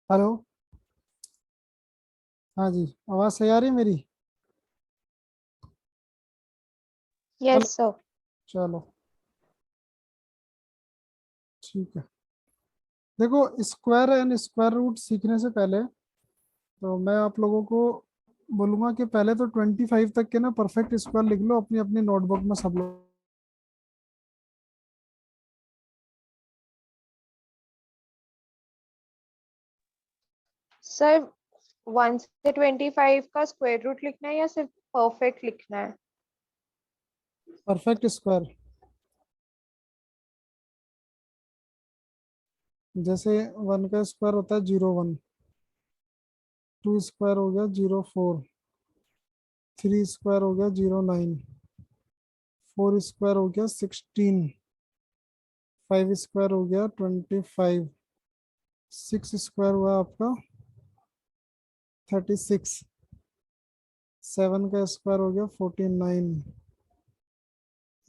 Hello. हाँ जी, आवाज़ सही आ रही है मेरी? चलो। Yes sir. चलो, ठीक है। देखो, स्क्वायर एंड स्क्वायर रूट सीखने से पहले तो मैं आप लोगों को बोलूंगा कि पहले तो 25 तक के ना परफेक्ट स्क्वायर लिख लो अपनी अपनी नोटबुक में सब लोग। सर 1 से 25 का स्क्वायर रूट लिखना है या सिर्फ परफेक्ट लिखना है? परफेक्ट स्क्वायर जैसे 1 का स्क्वायर होता है 0 1, 2 स्क्वायर हो गया 0 4, 3 स्क्वायर हो गया 0 9, 4 स्क्वायर हो गया 16, 5 स्क्वायर हो गया 25, 6 स्क्वायर हुआ आपका 36, 7 का स्क्वायर हो गया 49,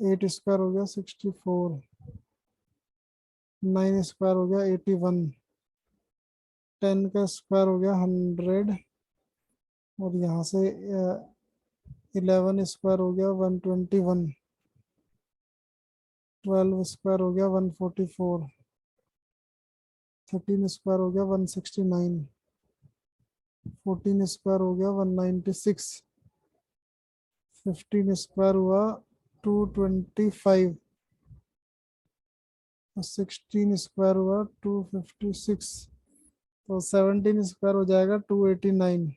8 स्क्वायर हो गया 64, 9 स्क्वायर हो गया 81, 10 का स्क्वायर हो गया 100, और यहाँ से 11 स्क्वायर हो गया 121, 12 स्क्वायर हो गया 144, 13 स्क्वायर हो गया 169, 14 स्क्वायर हो गया 196, 15 स्क्वायर हुआ 225, 16 स्क्वायर हुआ 256, तो 17 स्क्वायर हो जाएगा 289,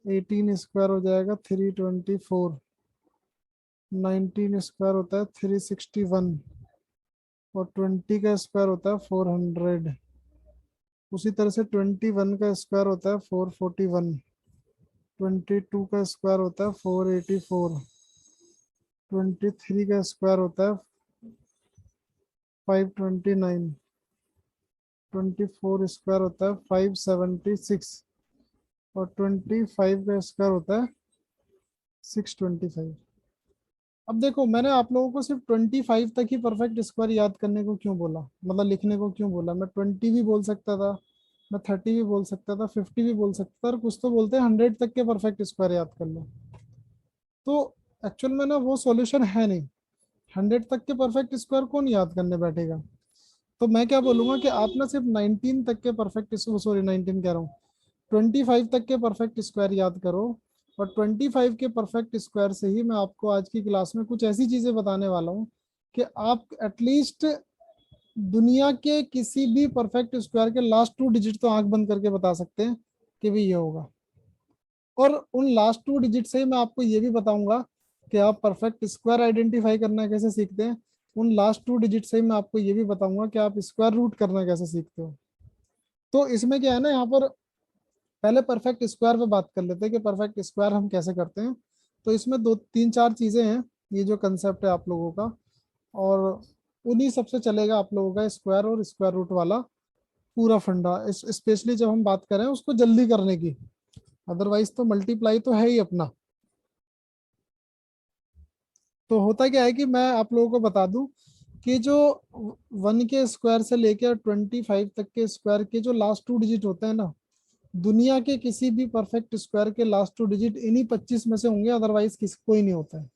18 स्क्वायर हो जाएगा 324, 19 स्क्वायर होता है 361, और 20 का स्क्वायर होता है 400। उसी तरह से 21 का स्क्वायर होता है 441, 22 का स्क्वायर होता है 484, 23 का स्क्वायर होता है 529, 24 स्क्वायर होता है 576, और 25 का स्क्वायर होता है 625। अब देखो, मैंने आप लोगों को सिर्फ 25 तक ही परफेक्ट स्क्वायर याद करने को क्यों बोला, मतलब लिखने को क्यों बोला। मैं 20 भी बोल सकता था, मैं 30 भी बोल सकता था, 50 भी बोल सकता था, और कुछ तो बोलते हैं 100 तक के परफेक्ट स्क्वायर याद कर लो। तो एक्चुअल में ना वो सॉल्यूशन है नहीं। 100 तक के परफेक्ट स्क्वायर कौन याद करने बैठेगा। तो मैं क्या बोलूंगा कि आप ना सिर्फ 19 तक के परफेक्ट, सॉरी 19 कह रहा हूँ, 25 तक के परफेक्ट स्क्वायर याद करो। और 25 के परफेक्ट स्क्वायर से ही मैं आपको आज की क्लास में कुछ ऐसी चीजें बताने वाला हूँ कि आप एटलीस्ट दुनिया के किसी भी परफेक्ट स्क्वायर के लास्ट 2 डिजिट तो आंख बंद करके बता सकते हैं कि भी ये होगा। और उन लास्ट 2 डिजिट से ही मैं आपको ये भी बताऊंगा कि आप परफेक्ट स्क्वायर आइडेंटिफाई करना कैसे सीखते हैं। उन लास्ट 2 डिजिट से ही मैं आपको ये भी बताऊंगा कि आप स्क्वायर रूट करना कैसे सीखते हो। तो इसमें क्या है ना, यहाँ पर पहले परफेक्ट स्क्वायर पे बात कर लेते हैं कि परफेक्ट स्क्वायर हम कैसे करते हैं। तो इसमें दो तीन चार चीजें हैं, ये जो कंसेप्ट है आप लोगों का, और उन्हीं सबसे चलेगा आप लोगों का स्क्वायर और स्क्वायर रूट वाला पूरा फंडा, स्पेशली जब हम बात करें उसको जल्दी करने की। अदरवाइज तो मल्टीप्लाई तो है ही अपना। तो होता क्या है कि मैं आप लोगों को बता दूं कि जो 1 के स्क्वायर से लेकर 25 तक के स्क्वायर के जो लास्ट 2 डिजिट होते हैं ना, दुनिया के किसी भी परफेक्ट स्क्वायर के लास्ट 2 डिजिट इन्हीं 25 में से होंगे, अदरवाइज किसी कोई नहीं होता है।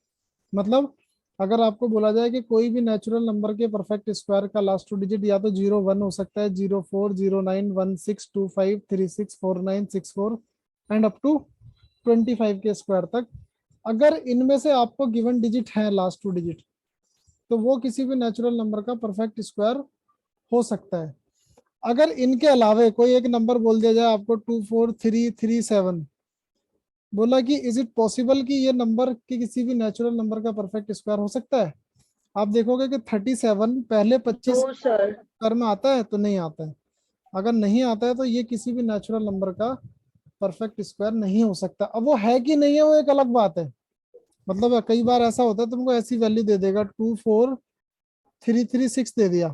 मतलब अगर आपको बोला जाए कि कोई भी नेचुरल नंबर के परफेक्ट स्क्वायर का लास्ट 2 डिजिट या तो 0 1 हो सकता है, 0 4, 0 9, 1 6 2 5 3 6 4 9 6 4, एंड अप टू 25 के स्क्वायर तक। अगर इनमें से आपको गिवन डिजिट है लास्ट 2 डिजिट, तो वो किसी भी नेचुरल नंबर का परफेक्ट स्क्वायर हो सकता है। अगर इनके अलावे कोई एक नंबर बोल दिया जाए आपको 2 4 3 3 7, बोला कि इज इट पॉसिबल कि ये नंबर के किसी भी नेचुरल नंबर का परफेक्ट स्क्वायर हो सकता है। आप देखोगे कि 37 पहले नो 25 सर। स्क्वायर में आता है तो नहीं आता है। अगर नहीं आता है तो ये किसी भी नेचुरल नंबर का परफेक्ट स्क्वायर नहीं हो सकता। अब वो है कि नहीं है वो एक अलग बात है। मतलब कई बार ऐसा होता है तुमको ऐसी वैल्यू दे देगा 2 4 3 3 6 दे दिया,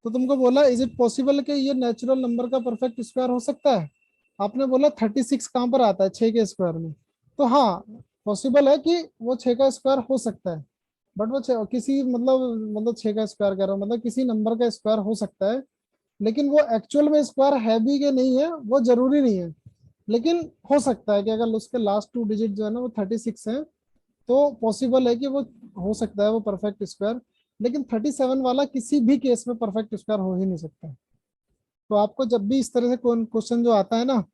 तो तुमको बोला इज इट पॉसिबल कि ये नेचुरल नंबर का परफेक्ट स्क्वायर हो सकता है। आपने बोला 36 कहाँ पर आता है, 6 के स्क्वायर में। तो हाँ, पॉसिबल है कि वो 6 का स्क्वायर हो सकता है। बट वो किसी मतलब 6 का स्क्वायर कह रहा हूँ, मतलब किसी नंबर का स्क्वायर हो सकता है लेकिन वो एक्चुअल में स्क्वायर है भी कि नहीं है वो जरूरी नहीं है, लेकिन हो सकता है कि अगर उसके लास्ट 2 डिजिट जो है ना वो 36 है, तो पॉसिबल है कि वो हो सकता है वो परफेक्ट स्क्वायर। लेकिन 37 वाला किसी भी केस में परफेक्ट स्क्वायर हो ही नहीं सकता। तो आपको जब भी इस तरह से क्वेश्चन जो आता है ना,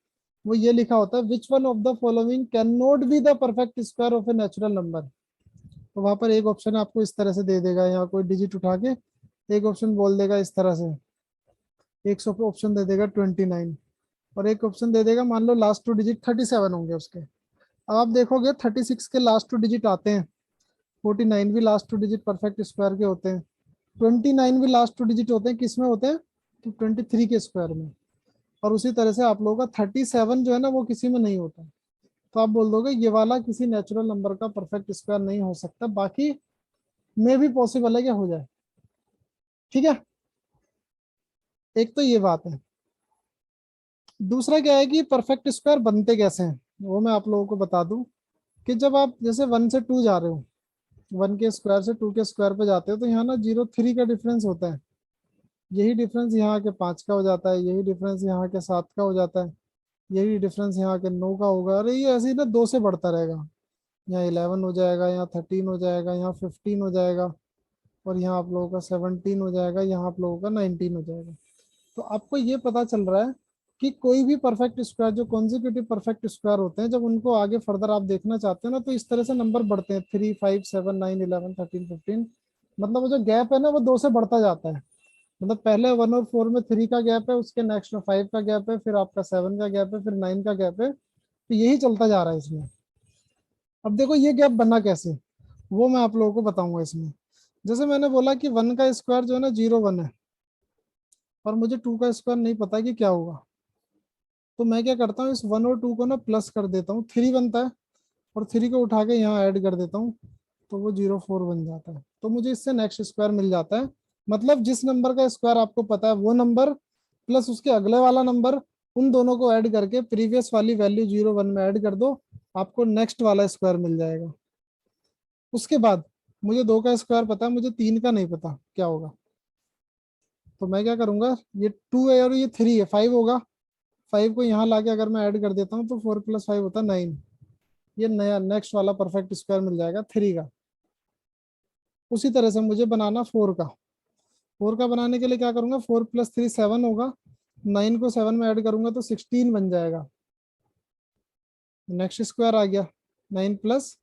वो ये लिखा होता है which one of the following can not be the perfect square of a natural number. तो वहां पर एक ऑप्शन आपको इस तरह से दे देगा, यहाँ कोई डिजिट उठा के एक ऑप्शन बोल देगा इस तरह से, एक सौ ऑप्शन दे देगा 29, और एक ऑप्शन दे देगा मान लो लास्ट 2 डिजिट 37 होंगे उसके। अब आप देखोगे 36 के लास्ट 2 डिजिट आते हैं, 49 भी लास्ट 2 डिजिट परफेक्ट स्क्वायर के होते हैं, 29 भी लास्ट 2 डिजिट होते हैं, किस में होते हैं, तो 23 के स्क्वायर में। और उसी तरह से आप लोगों का 37 जो है ना वो किसी में नहीं होता। तो आप बोल दोगे ये वाला किसी नेचुरल नंबर का परफेक्ट स्क्वायर नहीं हो सकता, बाकी में भी पॉसिबल है कि हो जाए। ठीक है, एक तो ये बात है। दूसरा क्या है कि परफेक्ट स्क्वायर बनते कैसे हैं, वो मैं आप लोगों को बता दूं कि जब आप जैसे 1 से 2 जा रहे हो, 1 के स्क्वायर से 2 के स्क्वायर पे जाते हो, तो यहाँ ना 0 3 का डिफरेंस होता है। यही डिफरेंस यहाँ के 5 का हो जाता है, यही डिफरेंस यहाँ के 7 का हो जाता है, यही डिफरेंस यहाँ के 9 का होगा। अरे ये ऐसे ही ना 2 से बढ़ता रहेगा, यहाँ 11 हो जाएगा, यहाँ 13 हो जाएगा, यहाँ 15 हो जाएगा, और यहाँ आप लोगों का 17 हो जाएगा, यहाँ आप लोगों का 19 हो जाएगा। तो आपको ये पता चल रहा है कि कोई भी परफेक्ट स्क्वायर जो कॉन्जिक्यूटिव परफेक्ट स्क्वायर होते हैं, जब उनको आगे फर्दर आप देखना चाहते हो ना, तो इस तरह से नंबर बढ़ते हैं, 3 5 7 9 11 13 15। मतलब वो जो गैप है ना वो 2 से बढ़ता जाता है। मतलब पहले 1 और 4 में 3 का गैप है, उसके नेक्स्ट में 5 का गैप है, फिर आपका 7 का गैप है, फिर 9 का गैप है, तो यही चलता जा रहा है इसमें। अब देखो ये गैप बनना कैसे, वो मैं आप लोगों को बताऊंगा इसमें। जैसे मैंने बोला कि 1 का स्क्वायर जो है ना 0 1 है, और मुझे 2 का स्क्वायर नहीं पता कि क्या होगा। तो मैं क्या करता हूँ, इस 1 और 2 को ना प्लस कर देता हूँ, 3 बनता है, और 3 को उठा के यहाँ ऐड कर देता हूँ, तो वो 0 4 बन जाता है। तो मुझे इससे नेक्स्ट स्क्वायर मिल जाता है। मतलब जिस नंबर का स्क्वायर आपको पता है वो नंबर प्लस उसके अगले वाला नंबर, उन दोनों को ऐड करके प्रीवियस वाली वैल्यू 0 1 में ऐड कर दो, आपको नेक्स्ट वाला स्क्वायर मिल जाएगा। उसके बाद मुझे 2 का स्क्वायर पता है, मुझे 3 का नहीं पता क्या होगा। तो मैं क्या करूंगा, ये 2 है और ये 3 है, 5 होगा। 5 को यहाँ लाके अगर मैं ऐड कर देता हूँ तो 4 + 5 होता है 9। ये नया नेक्स्ट वाला परफेक्ट स्क्वायर मिल जाएगा 3 का। उसी तरह से मुझे बनाना 4 का। 4 का बनाने के लिए क्या करूंगा, 4 + 3 7 होगा, 9 को 7 में ऐड करूंगा तो 16 बन जाएगा। नेक्स्ट स्क्वायर आ गया 9 +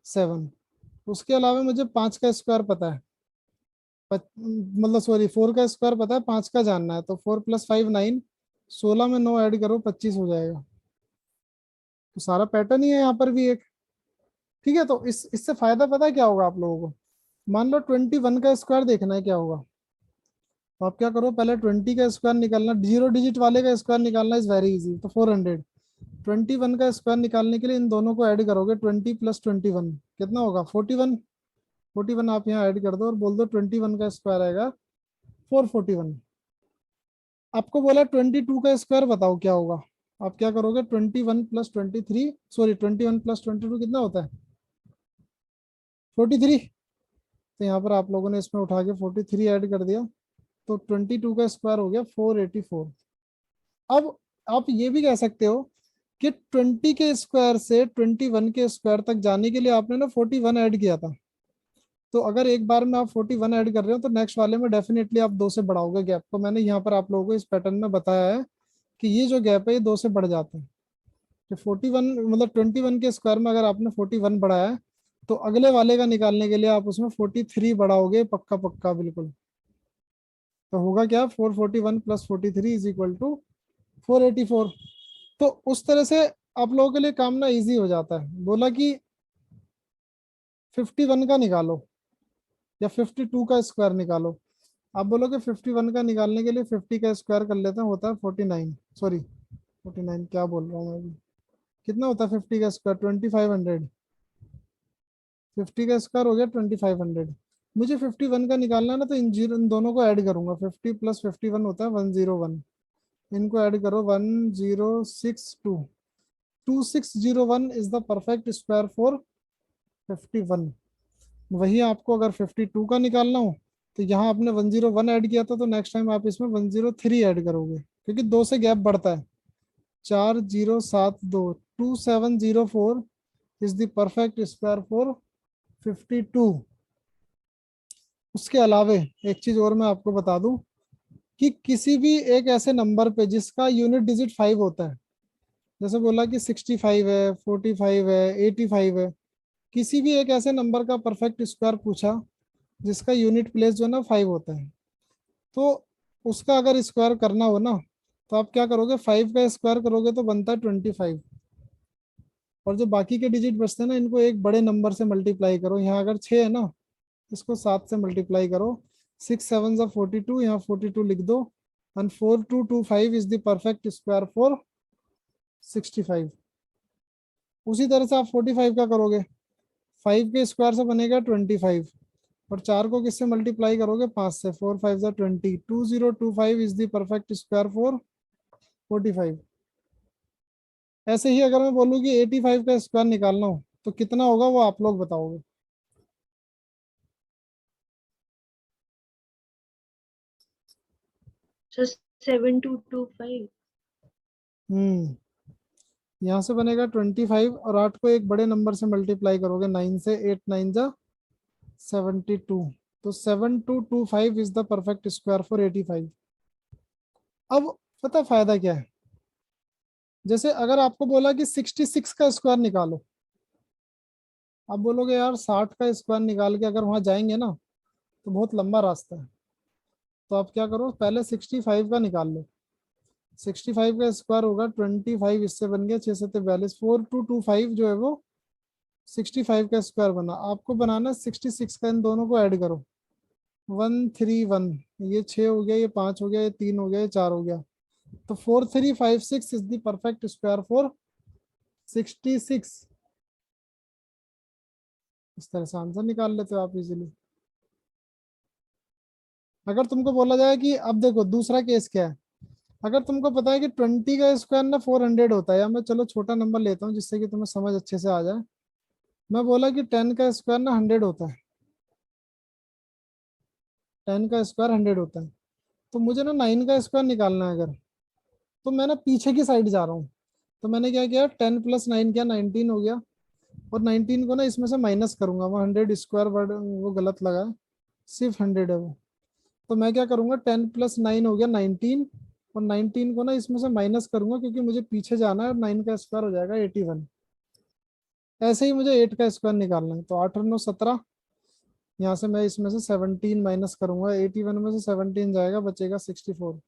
7। उसके अलावा मुझे 5 का स्क्वायर पता है, मतलब सॉरी 4 का स्क्वायर पता है, 5 का जानना है। तो 4 + 5 9, 16 में 9 ऐड करो 25 हो जाएगा। तो सारा पैटर्न ही है यहाँ पर भी एक। ठीक है, तो इससे फायदा पता है क्या होगा आप लोगों को। मान लो 21 का स्क्वायर देखना है क्या होगा, तो आप क्या करो, पहले 20 का स्क्वायर निकालना, 0 डिजिट वाले का स्क्वायर निकालना इज वेरी इजी। तो 400। 21 का स्क्वायर निकालने के लिए इन दोनों को ऐड करोगे, 20 + 21 कितना होगा, 41। 41 आप यहाँ ऐड कर दो और बोल दो 21 का स्क्वायर आएगा 441। आपको बोला 22 का स्क्वायर बताओ क्या होगा। आप क्या करोगे, 21 + 23, सॉरी 21 + 22 कितना होता है, 43। तो यहाँ पर आप लोगों ने इसमें उठा के 43 ऐड कर दिया, तो 22 का स्क्वायर हो गया 484। अब आप ये भी कह सकते हो कि 20 के स्क्वायर से 21 के स्क्वायर तक जाने के लिए आपने ना 41 ऐड किया था। तो अगर एक बार में आप 41 ऐड कर रहे हो तो नेक्स्ट वाले में डेफिनेटली आप 2 से बढ़ाओगे गैप को। मैंने यहाँ पर आप लोगों को इस पैटर्न में बताया है कि ये जो गैप है ये 2 से बढ़ जाता है। कि 41 मतलब 21 के स्क्वायर में अगर आपने 41 बढ़ाया है, तो अगले वाले का निकालने के लिए आप उसमें 43 बढ़ाओगे, पक्का पक्का बिल्कुल। तो होगा क्या, 441 + 43 = 484। तो उस तरह से आप लोगों के लिए काम ना इजी हो जाता है। बोला कि 51 का निकालो या 52 का स्क्वायर निकालो। आप बोलोगे 51 का निकालने के लिए 50 का स्क्वायर कर लेते हैं, होता है 49, सॉरी 49 क्या बोल रहा हूँ मैं अभी, कितना होता है 50 का स्क्वायर, 2500। 50 का स्क्वायर हो गया 2500। मुझे 51 का निकालना है ना, तो इन जीरो इन दोनों को ऐड करूंगा, 50 + 51 होता है 101। इनको ऐड करो 1062। 2601 is the perfect square for 51। वही आपको अगर 52 का निकालना हो तो यहाँ आपने 101 ऐड किया था, तो नेक्स्ट टाइम आप इसमें 103 ऐड करोगे, क्योंकि 2 से गैप बढ़ता है। 4072 2704 is the perfect square for 52। उसके अलावे एक चीज और मैं आपको बता दूं कि किसी भी एक ऐसे नंबर पे जिसका यूनिट डिजिट 5 होता है, जैसे बोला कि 65 है, 45 है, 85 है, किसी भी एक ऐसे नंबर का परफेक्ट स्क्वायर पूछा जिसका यूनिट प्लेस जो है ना 5 होता है, तो उसका अगर स्क्वायर करना हो ना, तो आप क्या करोगे, 5 का स्क्वायर करोगे तो बनता है 25। और जो बाकी के डिजिट बचते हैं ना, इनको एक बड़े नंबर से मल्टीप्लाई करो। यहाँ अगर 6 है ना, इसको 7 से मल्टीप्लाई करो। 6 7 42, यहाँ 42 लिख दो। And 4225 is the perfect square for 65। उसी तरह से आप 45 का करोगे, 5 के स्क्वायर से बनेगा 25, और 4 को किससे मल्टीप्लाई करोगे, 5 से। 4 5 20, 2025 is the perfect square for 45। ऐसे ही अगर मैं बोलूँ कि 85 का स्क्वायर निकालना हो तो कितना होगा, वो आप लोग बताओगे। So 7225. यहाँ से बनेगा 25, और 8 को एक बड़े नंबर से मल्टीप्लाई करोगे 9 से। 8 9 जा 72, तो 7225 is the perfect square for 85। अब पता फायदा क्या है, जैसे अगर आपको बोला कि 66 का स्क्वायर निकालो, आप बोलोगे यार 60 का स्क्वायर निकाल के अगर वहां जाएंगे ना तो बहुत लंबा रास्ता है। तो आप क्या करो, पहले 65 का निकाल लो। 65 का स्क्वायर होगा 25, इससे बन गया 6 7 42। 4225 जो है वो 65 का स्क्वायर बना। आपको बनाना 66 का, इन दोनों को ऐड करो। 131, ये 6 हो गया, ये 5 हो गया, ये 3 हो गया, ये 4 हो गया। तो 4356 is the perfect square for 66। इस तरह से आंसर निकाल लेते हो आप इजीली। अगर तुमको बोला जाए कि अब देखो दूसरा केस क्या है, अगर तुमको पता है कि 20 का स्क्वायर ना 400 होता है, या मैं चलो छोटा नंबर लेता हूँ जिससे कि तुम्हें समझ अच्छे से आ जाए। मैं बोला कि 10 का स्क्वायर ना 100 होता है, 10 का स्क्वायर 100 होता है, तो मुझे ना 9 का स्क्वायर निकालना है अगर, तो मैं ना पीछे की साइड जा रहा हूँ। तो मैंने क्या किया, 10 + 9 किया, 19 हो गया। और 19 को ना इसमें से माइनस करूंगा, वो 100 स्क्वायर वर्ड वो गलत लगा है, सिर्फ 100 है वो। तो मैं क्या करूंगा, 10 + 9 हो गया 19, और 19 को ना इसमें से माइनस करूंगा क्योंकि मुझे पीछे जाना है, और 9 का स्क्वायर हो जाएगा 81। ऐसे ही मुझे 8 का स्क्वायर निकालना है, तो 8 और 9 17। यहाँ से मैं इसमें से 17 माइनस करूंगा, 81 में से 17 जाएगा, बचेगा 64।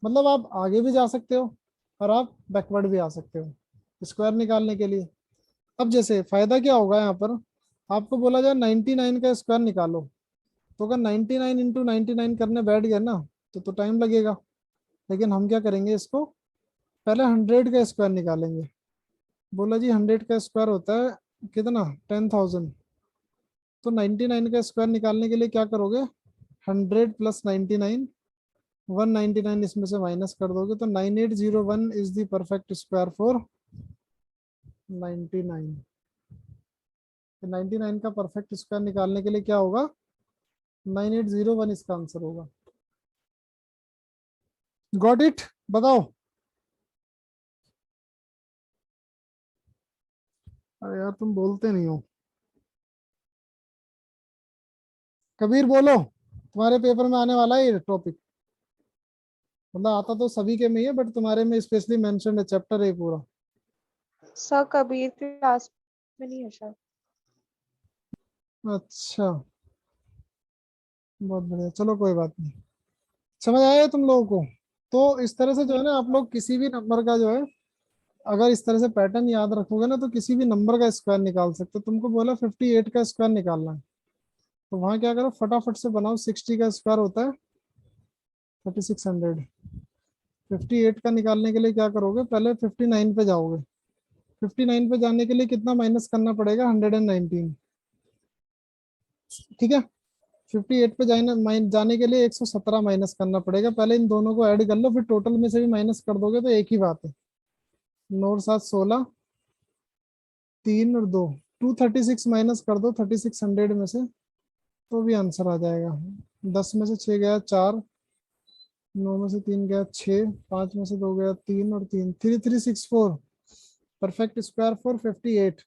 मतलब आप आगे भी जा सकते हो और आप बैकवर्ड भी आ सकते हो स्क्वायर निकालने के लिए। अब जैसे फायदा क्या होगा यहाँ पर, आपको बोला जाए 99 का स्क्वायर निकालो, तो अगर 99 इंटू 99 करने बैठ गए ना तो टाइम लगेगा। लेकिन हम क्या करेंगे, इसको पहले 100 का स्क्वायर निकालेंगे। बोला जी 100 का स्क्वायर होता है कितना, 10,000। तो 99 का स्क्वायर निकालने के लिए क्या करोगे, 100 + 99, 199 इसमें से माइनस कर दोगे, तो 9801 is the perfect square for 99। तो 99 का परफेक्ट स्क्वायर निकालने के लिए क्या होगा, 9801 इसका आंसर होगा। गॉट इट, बताओ। अरे यार तुम बोलते नहीं हो। कबीर बोलो, तुम्हारे पेपर में आने वाला है ये टॉपिक। मतलब आता तो सभी के में ही है, बट तुम्हारे में स्पेशली मेंशन है, चैप्टर है पूरा। सर कबीर क्लास में नहीं है सर। अच्छा, बहुत बढ़िया, चलो कोई बात नहीं। समझ आया तुम लोगों को। तो इस तरह से जो है ना, आप लोग किसी भी नंबर का जो है, अगर इस तरह से पैटर्न याद रखोगे ना, तो किसी भी नंबर का स्क्वायर निकाल सकते हो। तुमको बोला 58 का स्क्वायर निकालना है, तो वहां क्या करो, फटाफट से बनाओ। 60 का स्क्वायर होता है 3600। 58 का निकालने के लिए क्या करोगे, पहले 59 पे जाओगे। 59 पे जाने के लिए कितना माइनस करना पड़ेगा, 119। ठीक है। 58 पे जाने के लिए 117 माइनस करना पड़ेगा। पहले इन दोनों को ऐड कर लो, फिर टोटल में से भी माइनस कर दोगे तो एक ही बात है। 9 और 7 16, 3 और 2 236 माइनस कर दो 3600 में से, तो भी आंसर आ जाएगा। 10 में से 6 गया 4, 9 में से 3 गया 6, 5 में से 2 गया 3 और 3, 3364 परफेक्ट स्क्वायर फॉर 58।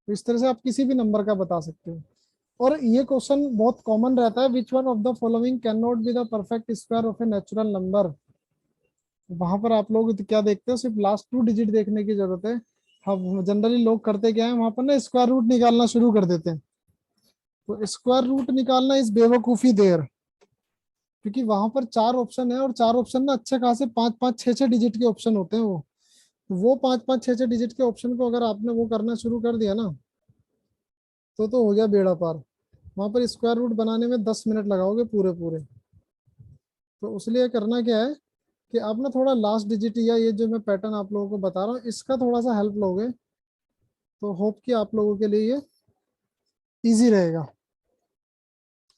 तो इस तरह से आप किसी भी नंबर का बता सकते हो। और ये क्वेश्चन बहुत कॉमन रहता है, which one of the following can not be the perfect square of a natural number. वहां पर आप लोग क्या देखते हो, सिर्फ लास्ट 2 डिजिट देखने की जरूरत है। हम जनरली लोग करते क्या है, वहां पर ना स्क्वायर रूट निकालना शुरू कर देते हैं। तो स्क्वायर रूट निकालना इस बेवकूफी देर, क्योंकि वहां पर 4 ऑप्शन है और 4 ऑप्शन ना अच्छे खासे 5-5, 6-6 डिजिट के ऑप्शन होते हैं। वो 5-5, 6-6 डिजिट के ऑप्शन को अगर आपने वो करना शुरू कर दिया ना, तो हो गया बेड़ा पार। वहां पर स्क्वायर रूट बनाने में 10 मिनट लगाओगे पूरे पूरे। तो उसलिए करना क्या है कि आप ना थोड़ा लास्ट डिजिट या ये जो मैं पैटर्न आप लोगों को बता रहा हूँ इसका थोड़ा सा हेल्प लोगे, तो होप कि आप लोगों के लिए ये इजी रहेगा।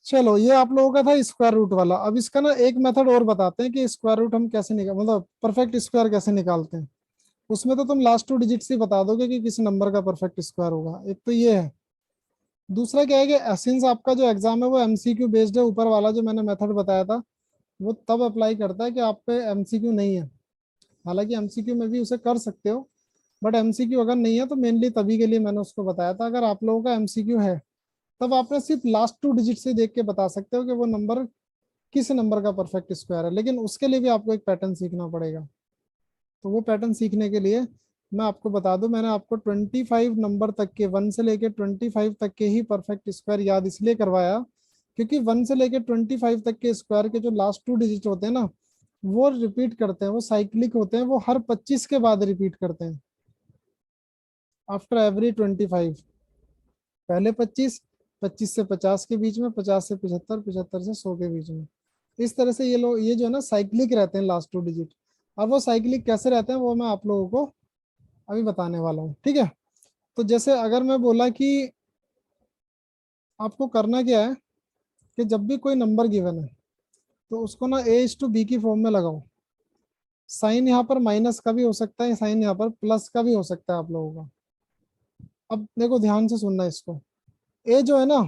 चलो ये आप लोगों का था स्क्वायर रूट वाला। अब इसका ना एक मेथड और बताते हैं कि स्क्वायर रूट हम कैसे निकाल, मतलब परफेक्ट स्क्वायर कैसे निकालते हैं। उसमें तो तुम लास्ट 2 डिजिट्स ही बता दोगे कि किस नंबर का परफेक्ट स्क्वायर होगा। एक तो ये है। दूसरा क्या है कि सिंस आपका जो एग्जाम है वो एमसीक्यू बेस्ड है, ऊपर वाला जो मैंने मेथड बताया था वो तब अप्लाई करता है कि आप पे एमसीक्यू नहीं है। हालांकि एमसीक्यू में भी उसे कर सकते हो, बट एमसीक्यू अगर नहीं है तो मेनली तभी के लिए मैंने उसको बताया था। अगर आप लोगों का एमसीक्यू है तब आपने सिर्फ लास्ट 2 डिजिट से देख के बता सकते हो कि वो नंबर किस नंबर का परफेक्ट स्क्वायर है। लेकिन उसके लिए भी आपको एक पैटर्न सीखना पड़ेगा। तो वो पैटर्न सीखने के लिए मैं आपको बता दूं, मैंने आपको 25 नंबर तक के 1 से लेके 25 तक के ही परफेक्ट स्क्वायर याद इसलिए करवाया क्योंकि 1 से लेके 25 तक के स्क्वायर के जो लास्ट 2 डिजिट होते हैं ना वो रिपीट करते हैं, वो साइक्लिक होते हैं, वो हर 25 के बाद रिपीट करते हैं। आफ्टर एवरी 25, पहले 25, 25 से 50 के बीच में, 50 से 75, 75 से 100 के बीच में। इस तरह से ये लोग ये जो है ना साइक्लिक रहते हैं लास्ट 2 डिजिट। और वो साइक्लिक कैसे रहते हैं वो मैं आप लोगों को अभी बताने वाला हूँ, ठीक है। तो जैसे अगर मैं बोला कि आपको करना क्या है कि जब भी कोई नंबर गिवन है तो उसको ना ए इज टू बी की फॉर्म में लगाओ। साइन यहाँ पर माइनस का भी हो सकता है, साइन यहाँ पर प्लस का भी हो सकता है आप लोगों का। अब देखो ध्यान से सुनना इसको। ए जो है ना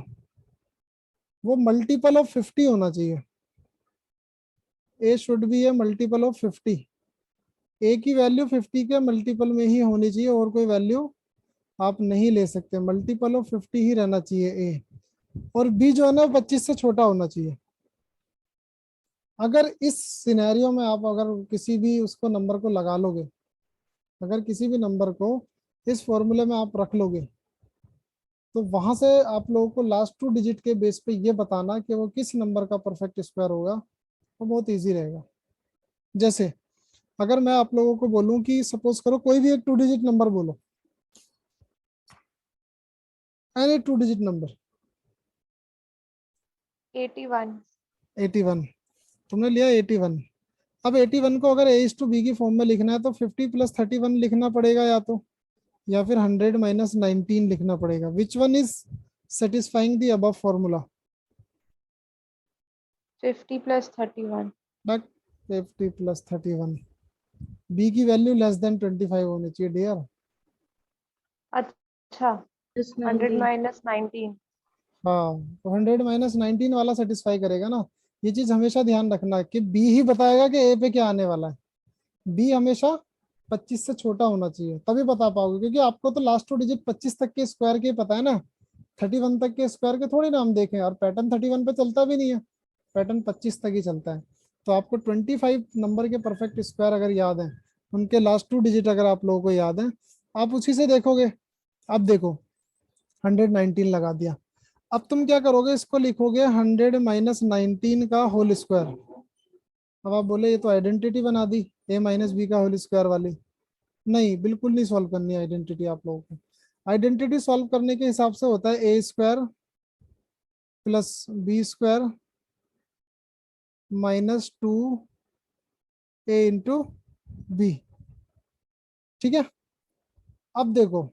वो मल्टीपल ऑफ 50 होना चाहिए। A should be a multiple of 50। A की वैल्यू 50 के मल्टीपल में ही होनी चाहिए, और कोई वैल्यू आप नहीं ले सकते। मल्टीपल ऑफ 50 ही रहना चाहिए ए। और बी जो है ना 25 से छोटा होना चाहिए। अगर इस सिनेरियो में आप अगर किसी भी उसको नंबर को लगा लोगे, अगर किसी भी नंबर को इस फॉर्मूले में आप रख लोगे तो वहां से आप लोगों को लास्ट 2 डिजिट के बेस पे ये बताना कि वो किस नंबर का परफेक्ट स्क्वायर होगा, वो बहुत इजी रहेगा। जैसे अगर मैं आप लोगों को बोलूं कि सपोज करो कोई भी एक 2 डिजिट नंबर बोलो, एनी 2 डिजिट नंबर। 81। 81, तुमने लिया 81। अब 81 को अगर ए टू बी की फॉर्म में लिखना है तो 50 + 31 लिखना पड़ेगा, या फिर 100 - 19 लिखना पड़ेगा। Which one is satisfying the above formula? 50 + 31। 50 + 31। B की वैल्यू लेस देन 25 होनी चाहिए डियर। अच्छा, Plus 100 19. - 19। हाँ, तो 100 - 19 वाला सेटिस्फाई करेगा ना। ये चीज हमेशा ध्यान रखना कि बी ही बताएगा कि ए पे क्या आने वाला है। बी हमेशा 25 से छोटा होना चाहिए तभी बता पाओगे, क्योंकि आपको तो लास्ट 2 डिजिट 25 तक के स्क्वायर के पता है ना। 31 तक के स्क्वायर के थोड़ी ना हम देखें, और पैटर्न 31 पे चलता भी नहीं है, पैटर्न 25 तक ही चलता है। तो आपको 25 नंबर के परफेक्ट स्क्वायर अगर याद है, उनके लास्ट 2 डिजिट अगर आप लोगों को याद है, आप उसी से देखोगे। अब देखो 119 लगा दिया। अब तुम क्या करोगे, इसको लिखोगे 100 - 19 का होल स्क्वायर। अब आप बोले ये तो आइडेंटिटी बना दी a - b का होल स्क्वायर वाली। नहीं, बिल्कुल नहीं सॉल्व करनी आइडेंटिटी आप लोगों को। आइडेंटिटी सॉल्व करने के हिसाब से होता है ए स्क्वायर प्लस बी स्क्वायर -2 ए इंटू बी। ठीक है। अब देखो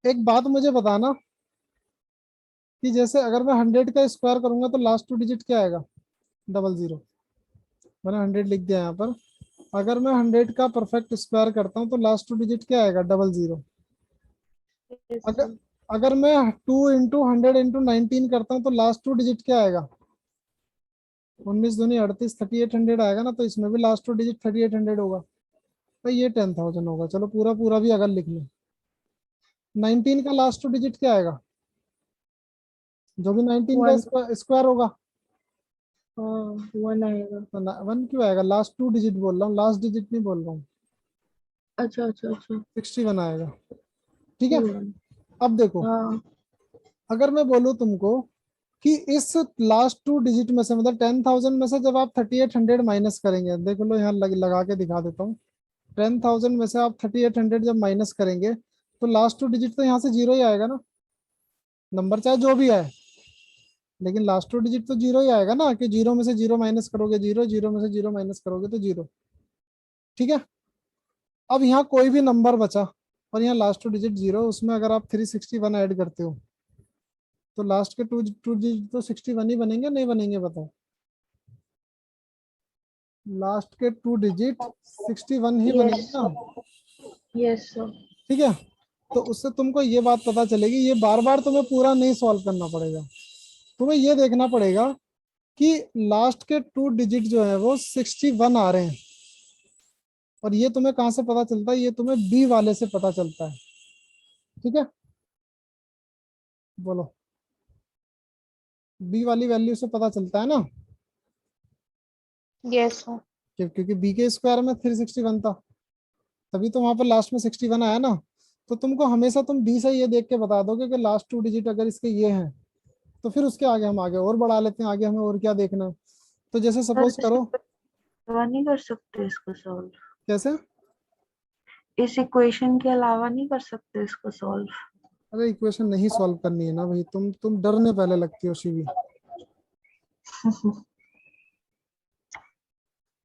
एक बात मुझे बताना कि जैसे अगर मैं 100 का स्क्वायर करूंगा तो लास्ट 2 डिजिट क्या आएगा? 00। मैंने 100 लिख दिया यहाँ पर। अगर मैं 100 का परफेक्ट स्क्वायर करता हूँ तो लास्ट 2 डिजिट क्या आएगा? 00। Yes, अगर sir. अगर मैं 2 × 100 × 19 करता हूँ तो लास्ट 2 डिजिट क्या आएगा? 19 दूनी 38, 3800 आएगा ना, तो इसमें भी लास्ट 2 डिजिट 3800 होगा, तो ये 10,000 होगा। चलो पूरा पूरा भी अगर लिख लें, 19 का लास्ट 2 डिजिट क्या आएगा? जो भी 19 का 1। स्क्वायर होगा। हाँ 1 आएगा। तो 1 क्यों आएगा? लास्ट 2 डिजिट बोल रहा हूँ, लास्ट डिजिट नहीं बोल रहा हूँ। अच्छा अच्छा अच्छा। 61 आएगा। ठीक है। 61। अब देखो, हाँ अगर मैं बोलूँ तुमको कि इस लास्ट 2 डिजिट में से, मतलब 10,000 में से जब आप 3800 माइनस करेंगे, देख लो यहाँ लगा के दिखा देता हूँ। 10,000 में से आप 3800 जब माइनस करेंगे तो लास्ट 2 डिजिट तो यहाँ से जीरो ही आएगा ना, नंबर चाहे जो भी आए, लेकिन लास्ट 2 डिजिट तो जीरो ही आएगा ना, कि जीरो में से जीरो माइनस करोगे जीरो, जीरो में से जीरो माइनस करोगे तो जीरो। ठीक है। अब यहाँ कोई भी नंबर बचा और यहाँ लास्ट 2 डिजिट जीरो, उसमें अगर आप 361 ऐड करते हो तो लास्ट के टू टू डिजिट तो 61 ही बनेंगे, नहीं बनेंगे बताओ? लास्ट के 2 डिजिट 61 ही यस बनेंगे ना। सर। Yes sir. ठीक है। तो उससे तुमको ये बात पता चलेगी, ये बार बार तुम्हें पूरा नहीं सॉल्व करना पड़ेगा। तुम्हें ये देखना पड़ेगा कि लास्ट के 2 डिजिट जो है वो 61 आ रहे हैं। और ये तुम्हें कहाँ से पता चलता है? ये तुम्हें बी वाले से पता चलता है। ठीक है, बोलो। बी वाली वैल्यू से पता चलता है ना, यस सर। क्योंकि बी के स्क्वायर में 361 था, तभी तो वहां पर लास्ट में 61 आया ना। तो तुमको हमेशा तुम बी से ये देख के बता दोगे कि लास्ट 2 डिजिट अगर इसके ये हैं, तो फिर उसके आगे हम आगे और बढ़ा लेते हैं, आगे हमें और क्या देखना है। तो जैसे सर सपोज इस करो, अलावा नहीं कर सकते इसको सॉल्व? कैसे? इस इक्वेशन के अलावा नहीं कर सकते इसको सॉल्व? अरे इक्वेशन नहीं सॉल्व करनी है ना भाई, तुम डरने पहले लगती हो शिवी।